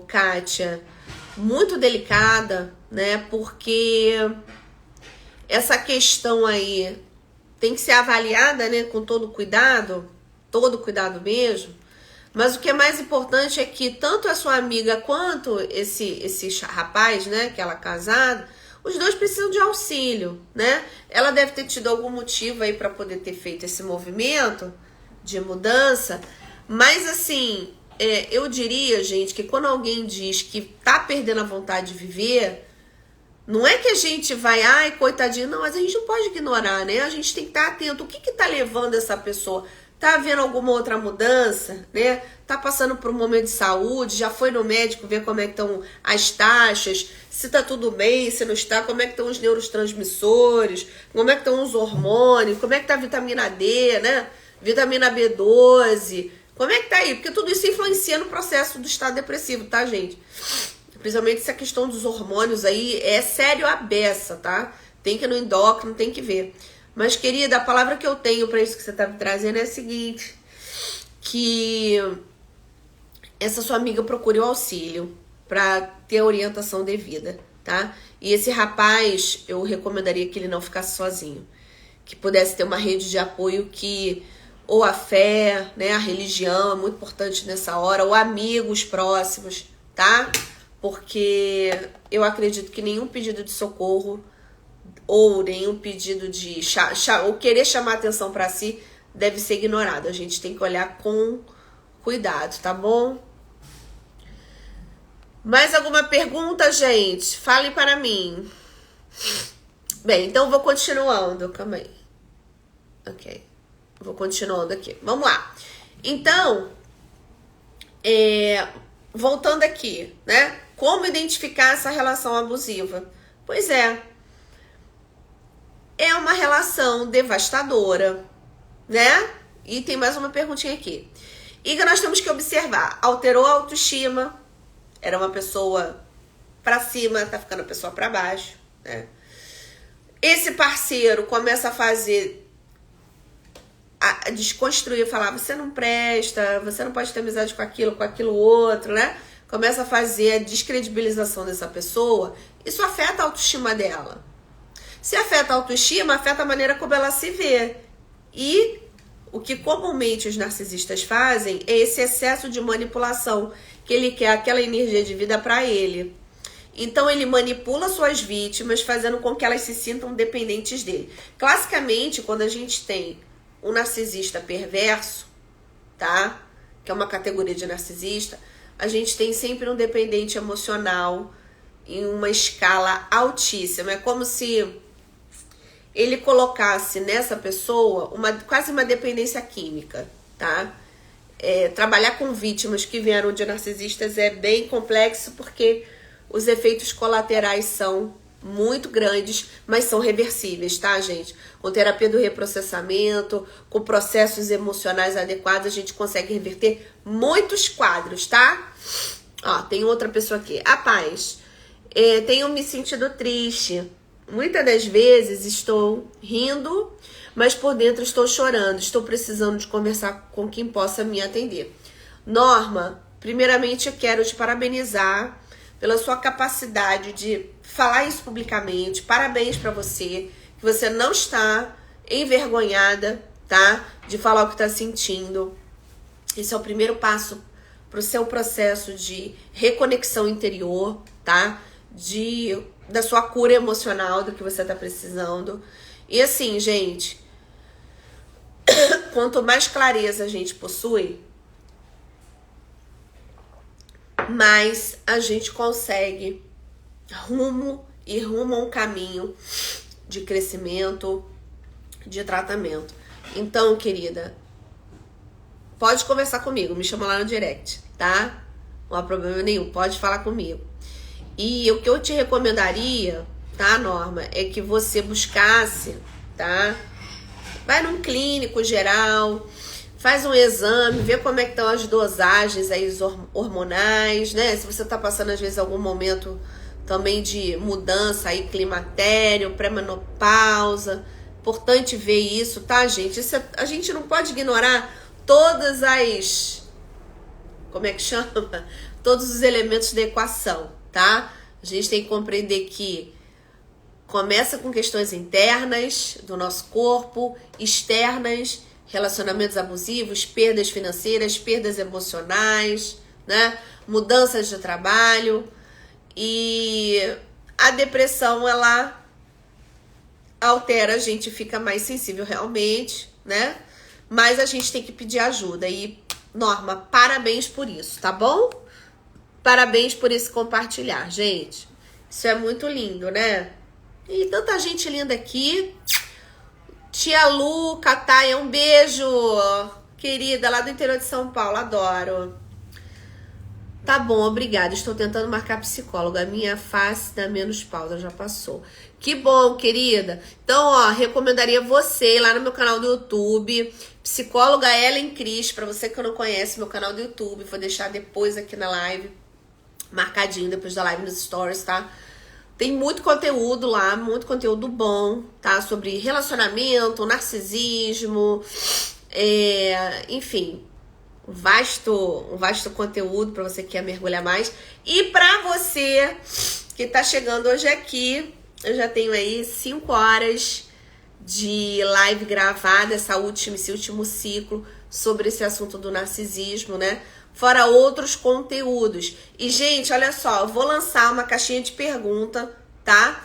Kátia, muito delicada, né? Porque essa questão aí tem que ser avaliada, né, com todo cuidado mesmo. Mas o que é mais importante é que tanto a sua amiga quanto esse rapaz, né, que ela é casada, os dois precisam de auxílio, né? Ela deve ter tido algum motivo aí para poder ter feito esse movimento de mudança. Mas assim, eu diria, gente, que quando alguém diz que tá perdendo a vontade de viver, não é que a gente vai, ai, coitadinho, não, mas a gente não pode ignorar, né? A gente tem que estar atento. O que tá levando essa pessoa? Tá havendo alguma outra mudança, né? Tá passando por um momento de saúde, já foi no médico ver como é que estão as taxas, se tá tudo bem, se não está, como é que estão os neurotransmissores, como é que estão os hormônios, como é que tá a vitamina D, né? Vitamina B12, como é que tá aí? Porque tudo isso influencia no processo do estado depressivo, tá, gente? Principalmente essa questão dos hormônios aí é sério a beça, tá? Tem que ir no endócrino, tem que ver. Mas, querida, a palavra que eu tenho para isso que você tá me trazendo é a seguinte, que essa sua amiga procure o auxílio para ter a orientação devida, tá? E esse rapaz, eu recomendaria que ele não ficasse sozinho, que pudesse ter uma rede de apoio que, ou a fé, né, a religião é muito importante nessa hora, ou amigos próximos, tá? Porque eu acredito que nenhum pedido de socorro ou nenhum pedido de ou querer chamar atenção para si deve ser ignorado. A gente tem que olhar com cuidado, tá bom? Mais alguma pergunta, gente? Fale para mim. Bem, então eu vou continuando. Calma aí. Ok. Vou continuando aqui. Vamos lá. Então, voltando aqui, né? Como identificar essa relação abusiva? Pois é uma relação devastadora, né? E tem mais uma perguntinha aqui. E que nós temos que observar. Alterou a autoestima, era uma pessoa pra cima, tá ficando a pessoa pra baixo, né? Esse parceiro começa a fazer, a desconstruir, falar, você não presta, você não pode ter amizade com aquilo outro, né? Começa a fazer a descredibilização dessa pessoa. Isso afeta a autoestima dela. Se afeta a autoestima, afeta a maneira como ela se vê. E o que comumente os narcisistas fazem é esse excesso de manipulação, que ele quer aquela energia de vida para ele. Então ele manipula suas vítimas, fazendo com que elas se sintam dependentes dele. Classicamente, quando a gente tem um narcisista perverso, tá? Que é uma categoria de narcisista, a gente tem sempre um dependente emocional em uma escala altíssima. É como se ele colocasse nessa pessoa quase uma dependência química, tá? Trabalhar com vítimas que vieram de narcisistas é bem complexo, porque os efeitos colaterais são muito grandes, mas são reversíveis, tá, gente? Com terapia do reprocessamento, com processos emocionais adequados, a gente consegue reverter muitos quadros, tá? Ó, tem outra pessoa aqui. Rapaz, tenho me sentido triste. Muitas das vezes estou rindo, mas por dentro estou chorando. Estou precisando de conversar com quem possa me atender. Norma, primeiramente eu quero te parabenizar pela sua capacidade de falar isso publicamente. Parabéns pra você, que você não está envergonhada, tá? De falar o que tá sentindo. Esse é o primeiro passo pro seu processo de reconexão interior, tá? Da sua cura emocional, do que você tá precisando. E assim, gente, quanto mais clareza a gente possui, mais a gente consegue ir rumo a um caminho de crescimento, de tratamento. Então, querida, pode conversar comigo, me chama lá no direct, tá? Não há problema nenhum, pode falar comigo. E o que eu te recomendaria, tá, Norma, é que você buscasse, tá? Vai num clínico geral, faz um exame, vê como é que estão as dosagens aí hormonais, né? Se você tá passando, às vezes, algum momento também de mudança aí, climatério, pré-menopausa. Importante ver isso, tá, gente? A gente não pode ignorar todas as... Como é que chama? Todos os elementos da equação, tá? A gente tem que compreender que começa com questões internas do nosso corpo, externas, relacionamentos abusivos, perdas financeiras, perdas emocionais, né? Mudanças de trabalho. E a depressão, ela altera, a gente fica mais sensível realmente, né? Mas a gente tem que pedir ajuda. E, Norma, parabéns por isso, tá bom? Parabéns por esse compartilhar, gente. Isso é muito lindo, né? E tanta gente linda aqui. Tia Lu, Cataia, um beijo. Querida, lá do interior de São Paulo, adoro. Tá bom, obrigada. Estou tentando marcar psicóloga. A minha face dá menos pausa, já passou. Que bom, querida. Então, ó, recomendaria você ir lá no meu canal do YouTube, psicóloga Ellen Cris, pra você que não conhece meu canal do YouTube. Vou deixar depois aqui na live, marcadinho depois da live nos stories, tá? Tem muito conteúdo lá, muito conteúdo bom, tá? Sobre relacionamento, narcisismo, enfim, um vasto conteúdo para você que quer mergulhar mais. E para você que tá chegando hoje aqui, eu já tenho aí 5 horas de live gravada, esse último ciclo sobre esse assunto do narcisismo, né? Fora outros conteúdos. E, gente, olha só, eu vou lançar uma caixinha de pergunta, tá?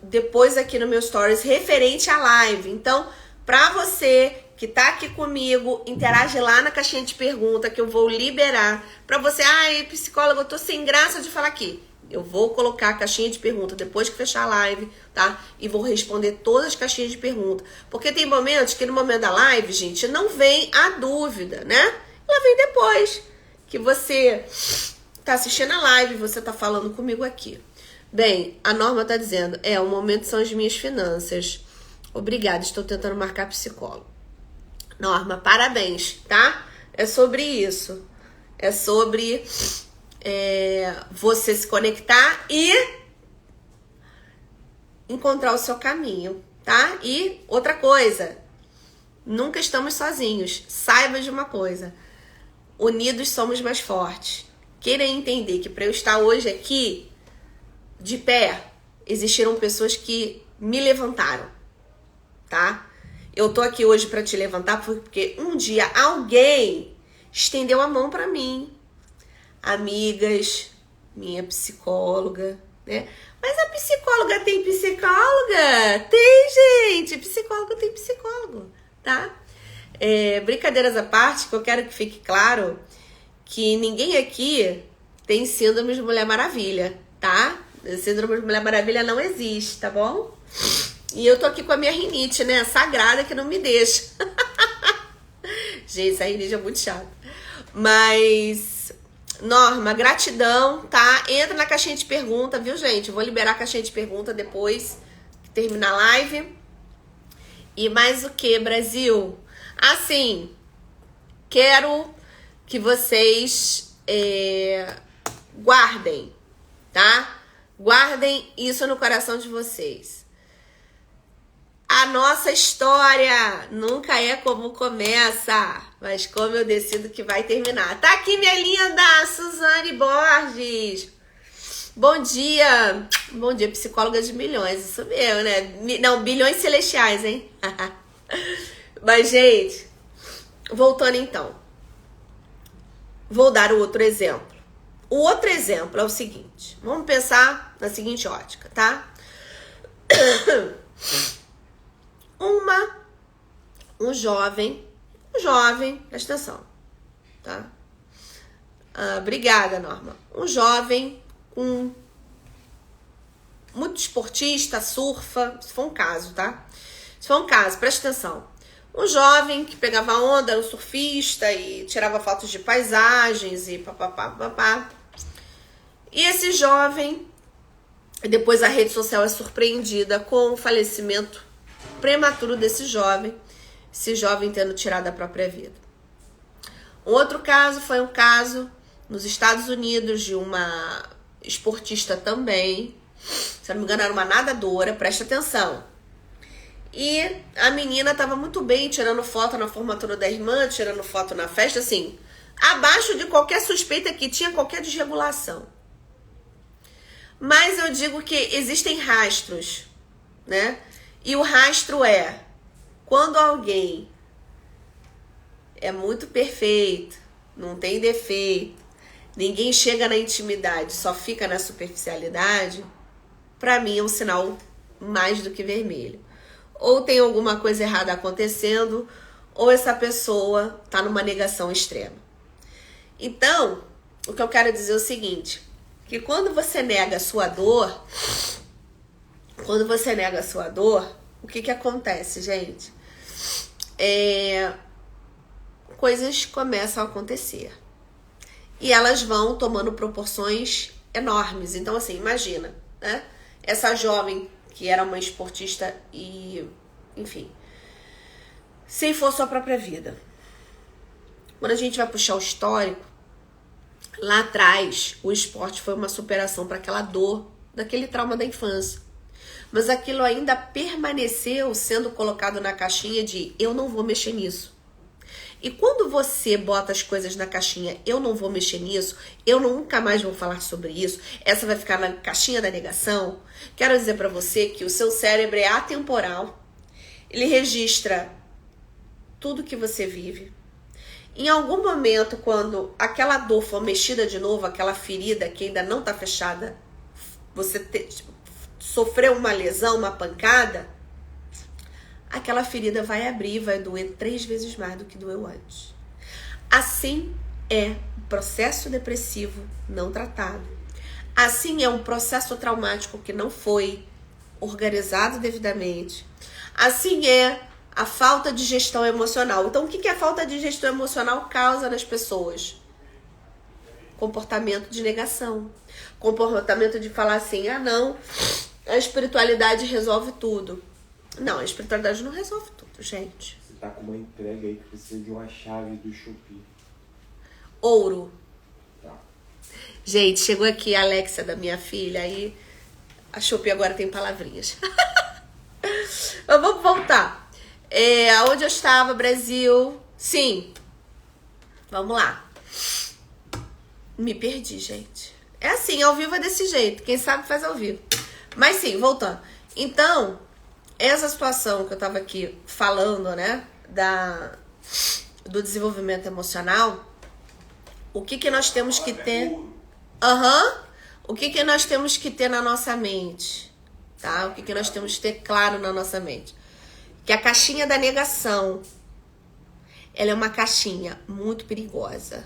Depois aqui no meu stories, referente à live. Então, pra você que tá aqui comigo, interage lá na caixinha de pergunta que eu vou liberar pra você. Ai, psicóloga, eu tô sem graça de falar aqui. Eu vou colocar a caixinha de pergunta depois que fechar a live, tá? E vou responder todas as caixinhas de pergunta. Porque tem momentos que no momento da live, gente, não vem a dúvida, né? Ela vem depois que você tá assistindo a live, você tá falando comigo aqui. Bem, a Norma tá dizendo, o momento são as minhas finanças. Obrigada, estou tentando marcar psicólogo. Norma, parabéns, tá? É sobre isso. É sobre... você se conectar e encontrar o seu caminho, tá? E outra coisa, nunca estamos sozinhos. Saiba de uma coisa, unidos somos mais fortes. Queira entender que para eu estar hoje aqui de pé, existiram pessoas que me levantaram, tá? Eu tô aqui hoje para te levantar porque um dia alguém estendeu a mão para mim. Amigas, minha psicóloga, né? Mas a psicóloga tem psicóloga? Tem, gente! Psicólogo tem psicólogo, tá? Brincadeiras à parte, que eu quero que fique claro que ninguém aqui tem síndrome de Mulher Maravilha, tá? Síndrome de Mulher Maravilha não existe, tá bom? E eu tô aqui com a minha rinite, né? Sagrada, que não me deixa. Gente, essa rinite é muito chata. Mas... Norma, gratidão, tá? Entra na caixinha de pergunta, viu, gente? Eu vou liberar a caixinha de pergunta depois que terminar a live. E mais o que, Brasil? Assim, quero que vocês guardem, tá? Guardem isso no coração de vocês. A nossa história nunca é como começa, mas como eu decido que vai terminar. Tá aqui minha linda Suzane Borges. Bom dia. Bom dia, psicóloga de milhões. Isso mesmo, né? Não, bilhões celestiais, hein? Mas, gente, voltando então. vou dar o outro exemplo. O outro exemplo é o seguinte. Vamos pensar na seguinte ótica, tá? Um jovem, presta atenção, tá? Obrigada, Norma. Um jovem, muito esportista, surfa, se for um caso, tá? Se for um caso, presta atenção. Um jovem que pegava onda, era um surfista e tirava fotos de paisagens e papapá. E esse jovem, depois a rede social é surpreendida com o falecimento prematuro desse jovem, esse jovem tendo tirado a própria vida. Um outro caso foi um caso nos Estados Unidos de uma esportista também, se eu não me engano era uma nadadora, presta atenção. E a menina estava muito bem, tirando foto na formatura da irmã, tirando foto na festa, assim, abaixo de qualquer suspeita que tinha, qualquer desregulação. Mas eu digo que existem rastros, né? E o rastro é quando alguém é muito perfeito, não tem defeito, ninguém chega na intimidade, só fica na superficialidade, pra mim é um sinal mais do que vermelho. Ou tem alguma coisa errada acontecendo, ou essa pessoa tá numa negação extrema. Então, o que eu quero dizer é o seguinte, que quando você nega a sua dor, o que acontece, gente? Coisas começam a acontecer. E elas vão tomando proporções enormes. Então, assim, imagina, né? Essa jovem que era uma esportista e, enfim, ceifou sua própria vida. Quando a gente vai puxar o histórico, lá atrás, o esporte foi uma superação para aquela dor, daquele trauma da infância. Mas aquilo ainda permaneceu sendo colocado na caixinha de eu não vou mexer nisso. E quando você bota as coisas na caixinha, eu não vou mexer nisso, eu nunca mais vou falar sobre isso, essa vai ficar na caixinha da negação, quero dizer para você que o seu cérebro é atemporal, ele registra tudo que você vive. Em algum momento, quando aquela dor for mexida de novo, aquela ferida que ainda não está fechada, você sofreu uma lesão, uma pancada, aquela ferida vai abrir, vai doer 3 vezes mais do que doeu antes. Assim é o processo depressivo não tratado. Assim é um processo traumático que não foi organizado devidamente. Assim é a falta de gestão emocional. Então, o que a falta de gestão emocional causa nas pessoas? Comportamento de negação. Comportamento de falar assim, não, a espiritualidade resolve tudo. Não, a espiritualidade não resolve tudo, gente. Você tá com uma entrega aí que precisa de uma chave do Shopee. Ouro. Tá. Gente, chegou aqui a Alexia da minha filha, aí a Shopee agora tem palavrinhas. Mas vamos voltar. Onde eu estava, Brasil? Sim. Vamos lá. Me perdi, gente. É assim, ao vivo é desse jeito. Quem sabe faz ao vivo. Mas sim, voltando. Então, essa situação que eu tava aqui falando, né? Do desenvolvimento emocional. O que nós temos que ter... O que nós temos que ter na nossa mente? Tá? O que nós temos que ter claro na nossa mente? Que a caixinha da negação, ela é uma caixinha muito perigosa.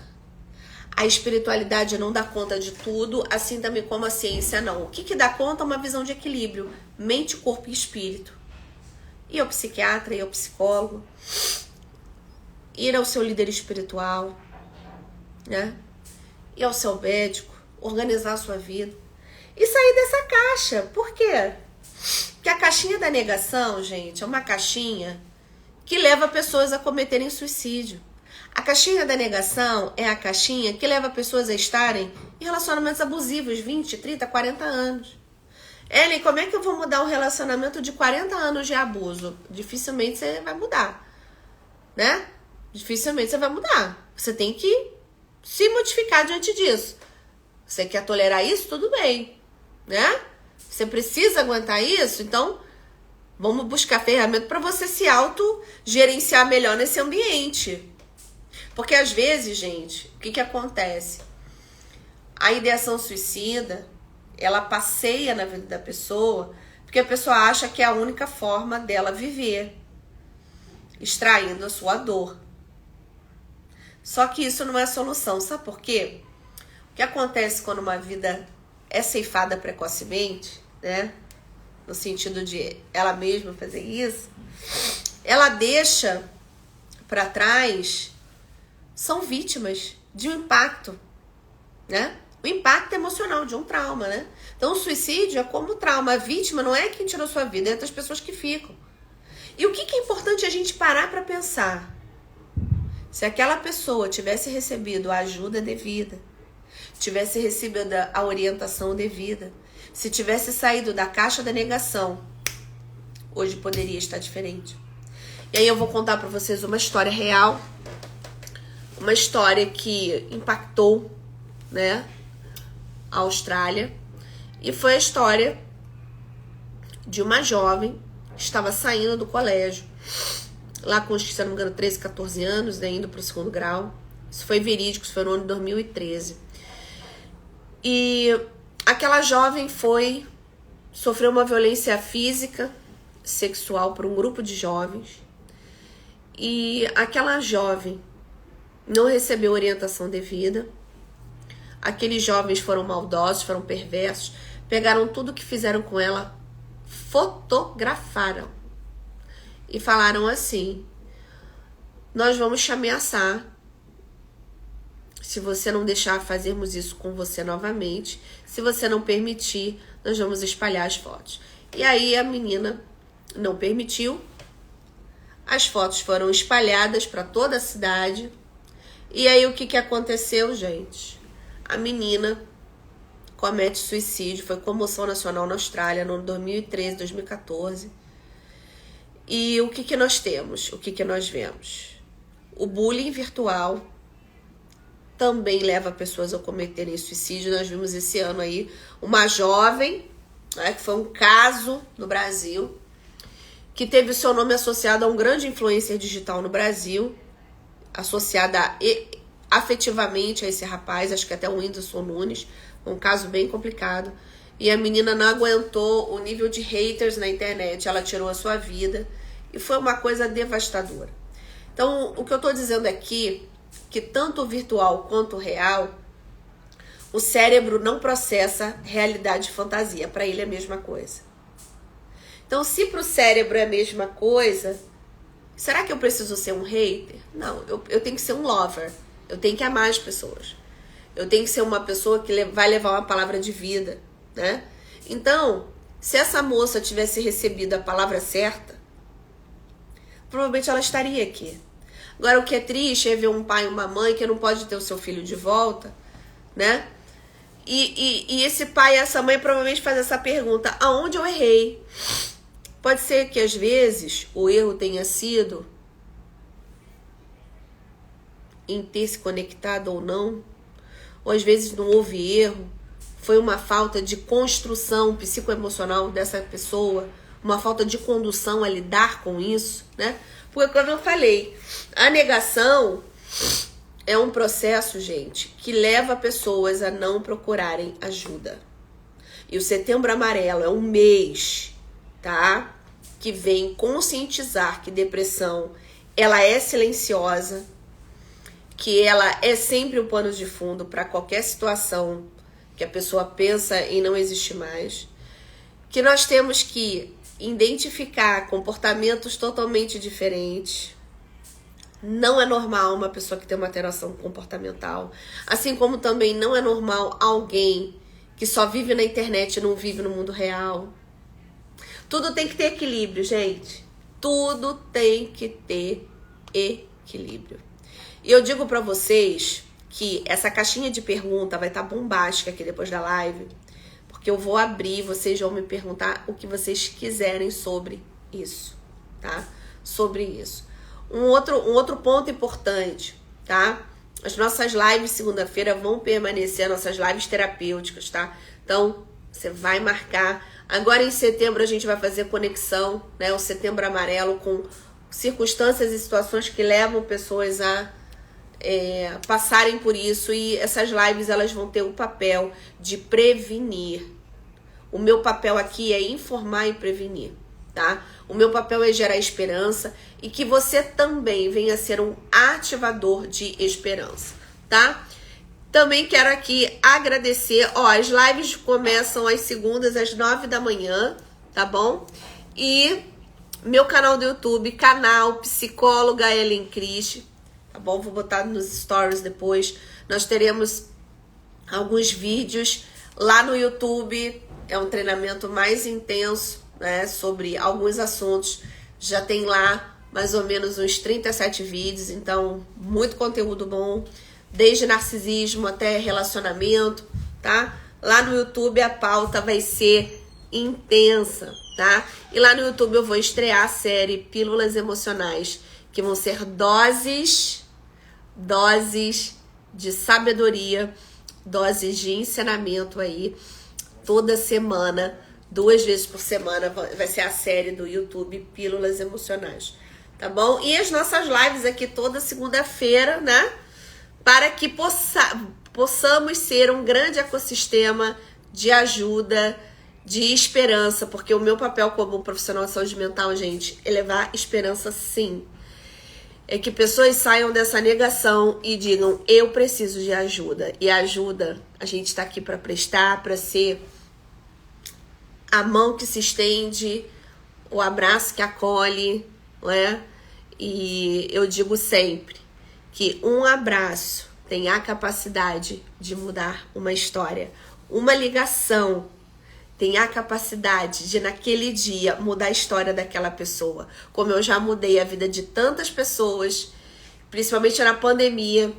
A espiritualidade não dá conta de tudo, assim também como a ciência não. O que dá conta é uma visão de equilíbrio, mente, corpo e espírito. Ir ao psiquiatra, ir ao psicólogo, ir ao seu líder espiritual, né? Ir ao seu médico, organizar a sua vida e sair dessa caixa. Por quê? Porque a caixinha da negação, gente, é uma caixinha que leva pessoas a cometerem suicídio. A caixinha da negação é a caixinha que leva pessoas a estarem em relacionamentos abusivos, 20, 30, 40 anos. Ellen, como é que eu vou mudar um relacionamento de 40 anos de abuso? Dificilmente você vai mudar, né? Dificilmente você vai mudar. Você tem que se modificar diante disso. Você quer tolerar isso? Tudo bem, né? Você precisa aguentar isso? Então, vamos buscar ferramenta para você se auto-gerenciar melhor nesse ambiente. Porque às vezes, gente, o que acontece? A ideação suicida, ela passeia na vida da pessoa, porque a pessoa acha que é a única forma dela viver, extraindo a sua dor. Só que isso não é a solução. Sabe por quê? O que acontece quando uma vida é ceifada precocemente, né? No sentido de ela mesma fazer isso, ela deixa para trás, são vítimas de um impacto, né? O impacto emocional de um trauma, né? Então o suicídio é como trauma. A vítima não é quem tirou sua vida, é das pessoas que ficam. E o que é importante a gente parar para pensar? Se aquela pessoa tivesse recebido a ajuda devida, tivesse recebido a orientação devida, se tivesse saído da caixa da negação, hoje poderia estar diferente. E aí eu vou contar para vocês uma história real, uma história que impactou, né, a Austrália, e foi a história de uma jovem que estava saindo do colégio, lá com, se não me engano, 13, 14 anos, né, indo para o 2º grau. Isso foi verídico, isso foi no ano de 2013. E aquela jovem sofreu uma violência física, sexual por um grupo de jovens. E aquela jovem não recebeu orientação devida. Aqueles jovens foram maldosos, foram perversos, pegaram tudo que fizeram com ela, fotografaram e falaram assim: nós vamos te ameaçar se você não deixar fazermos isso com você novamente. Se você não permitir, nós vamos espalhar as fotos. E aí a menina não permitiu. As fotos foram espalhadas para toda a cidade. E aí o que aconteceu, gente? A menina comete suicídio. Foi comoção nacional na Austrália no ano 2013, 2014. E o que nós temos? O que nós vemos? O bullying virtual também leva pessoas a cometerem suicídio. Nós vimos esse ano aí uma jovem, né, que foi um caso no Brasil, que teve o seu nome associado a um grande influencer digital no Brasil, associada afetivamente a esse rapaz, acho que até o Whindersson Nunes, um caso bem complicado. E a menina não aguentou o nível de haters na internet, ela tirou a sua vida e foi uma coisa devastadora. Então, o que eu tô dizendo aqui, que tanto o virtual quanto o real, o cérebro não processa realidade e fantasia, para ele é a mesma coisa. Então, se pro cérebro é a mesma coisa, será que eu preciso ser um hater? Não, eu tenho que ser um lover, eu tenho que amar as pessoas. Eu tenho que ser uma pessoa que vai levar uma palavra de vida, né? Então, se essa moça tivesse recebido a palavra certa, provavelmente ela estaria aqui. Agora, o que é triste é ver um pai e uma mãe que não pode ter o seu filho de volta, né? E esse pai e essa mãe provavelmente fazem essa pergunta: aonde eu errei? Pode ser que às vezes o erro tenha sido em ter se conectado ou não, ou às vezes não houve erro, foi uma falta de construção psicoemocional dessa pessoa, uma falta de condução a lidar com isso, né? Porque, como eu falei, a negação é um processo, gente, que leva pessoas a não procurarem ajuda. E o Setembro Amarelo é um mês, tá? Que vem conscientizar que depressão, ela é silenciosa, que ela é sempre um pano de fundo para qualquer situação que a pessoa pensa em não existir mais. Que nós temos que identificar comportamentos totalmente diferentes. Não é normal uma pessoa que tem uma alteração comportamental. Assim como também não é normal alguém que só vive na internet e não vive no mundo real. Tudo tem que ter equilíbrio, gente. Tudo tem que ter equilíbrio. E eu digo pra vocês que essa caixinha de pergunta vai estar bombástica aqui depois da live, porque eu vou abrir, vocês vão me perguntar o que vocês quiserem sobre isso, tá? Sobre isso. Um outro ponto importante, tá? As nossas lives segunda-feira vão permanecer, nossas lives terapêuticas, tá? Então, você vai marcar. Agora em setembro a gente vai fazer conexão, né? O Setembro Amarelo com circunstâncias e situações que levam pessoas a passarem por isso, e essas lives elas vão ter o papel de prevenir. O meu papel aqui é informar e prevenir, tá? O meu papel é gerar esperança e que você também venha a ser um ativador de esperança, tá? Também quero aqui agradecer, as lives começam às segundas às 9 da manhã, tá bom? E meu canal do YouTube, canal Psicóloga Ellen Cris, tá bom? Vou botar nos stories depois. Nós teremos alguns vídeos lá no YouTube, é um treinamento mais intenso, né, sobre alguns assuntos. Já tem lá mais ou menos uns 37 vídeos, então muito conteúdo bom, desde narcisismo até relacionamento, tá? Lá no YouTube a pauta vai ser intensa, tá? E lá no YouTube eu vou estrear a série Pílulas Emocionais, que vão ser doses de sabedoria, doses de ensinamento aí, toda semana, 2 vezes por semana, vai ser a série do YouTube Pílulas Emocionais, tá bom? E as nossas lives aqui toda segunda-feira, né? Para que possamos ser um grande ecossistema de ajuda, de esperança, porque o meu papel como profissional de saúde mental, gente, é levar esperança, sim. É que pessoas saiam dessa negação e digam, eu preciso de ajuda. E a ajuda, a gente está aqui para prestar, para ser a mão que se estende, o abraço que acolhe, né? E eu digo sempre que um abraço tem a capacidade de mudar uma história. Uma ligação tem a capacidade de, naquele dia, mudar a história daquela pessoa. Como eu já mudei a vida de tantas pessoas, principalmente na pandemia,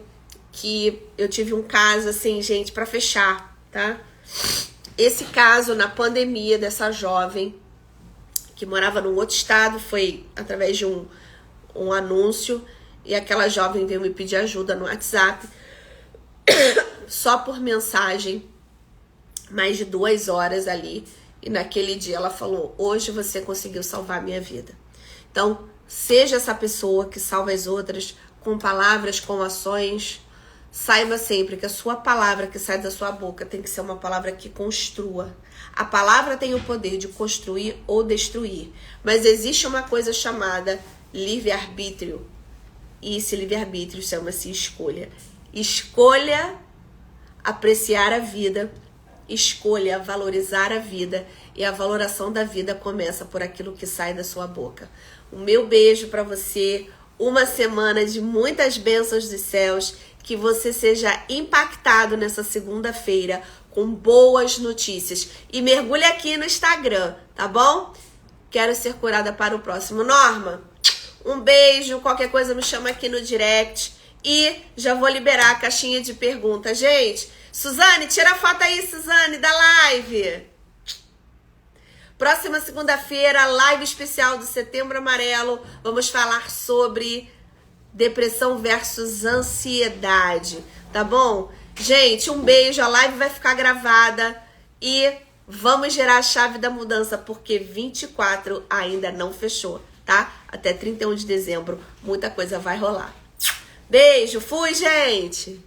que eu tive um caso, assim, gente, para fechar, tá? Esse caso, na pandemia, dessa jovem que morava num outro estado, foi através de um anúncio, e aquela jovem veio me pedir ajuda no WhatsApp, só por mensagem, mais de 2 horas ali, e naquele dia ela falou, hoje você conseguiu salvar a minha vida. Então, seja essa pessoa que salva as outras, com palavras, com ações. Saiba sempre que a sua palavra que sai da sua boca tem que ser uma palavra que construa. A palavra tem o poder de construir ou destruir, mas existe uma coisa chamada livre-arbítrio, e esse livre-arbítrio chama-se escolha. Escolha apreciar a vida, escolha valorizar a vida, e a valoração da vida começa por aquilo que sai da sua boca. O meu beijo para você, uma semana de muitas bênçãos dos céus, que você seja impactado nessa segunda-feira com boas notícias. E mergulhe aqui no Instagram, tá bom? Quero ser curada para o próximo. Norma, um beijo, qualquer coisa me chama aqui no direct. E já vou liberar a caixinha de perguntas, gente. Suzane, tira a foto aí, Suzane, da live. Próxima segunda-feira, live especial do Setembro Amarelo. Vamos falar sobre depressão versus ansiedade, tá bom? Gente, um beijo, a live vai ficar gravada e vamos gerar a chave da mudança, porque 24 ainda não fechou, tá? Até 31 de dezembro, muita coisa vai rolar. Beijo, fui, gente!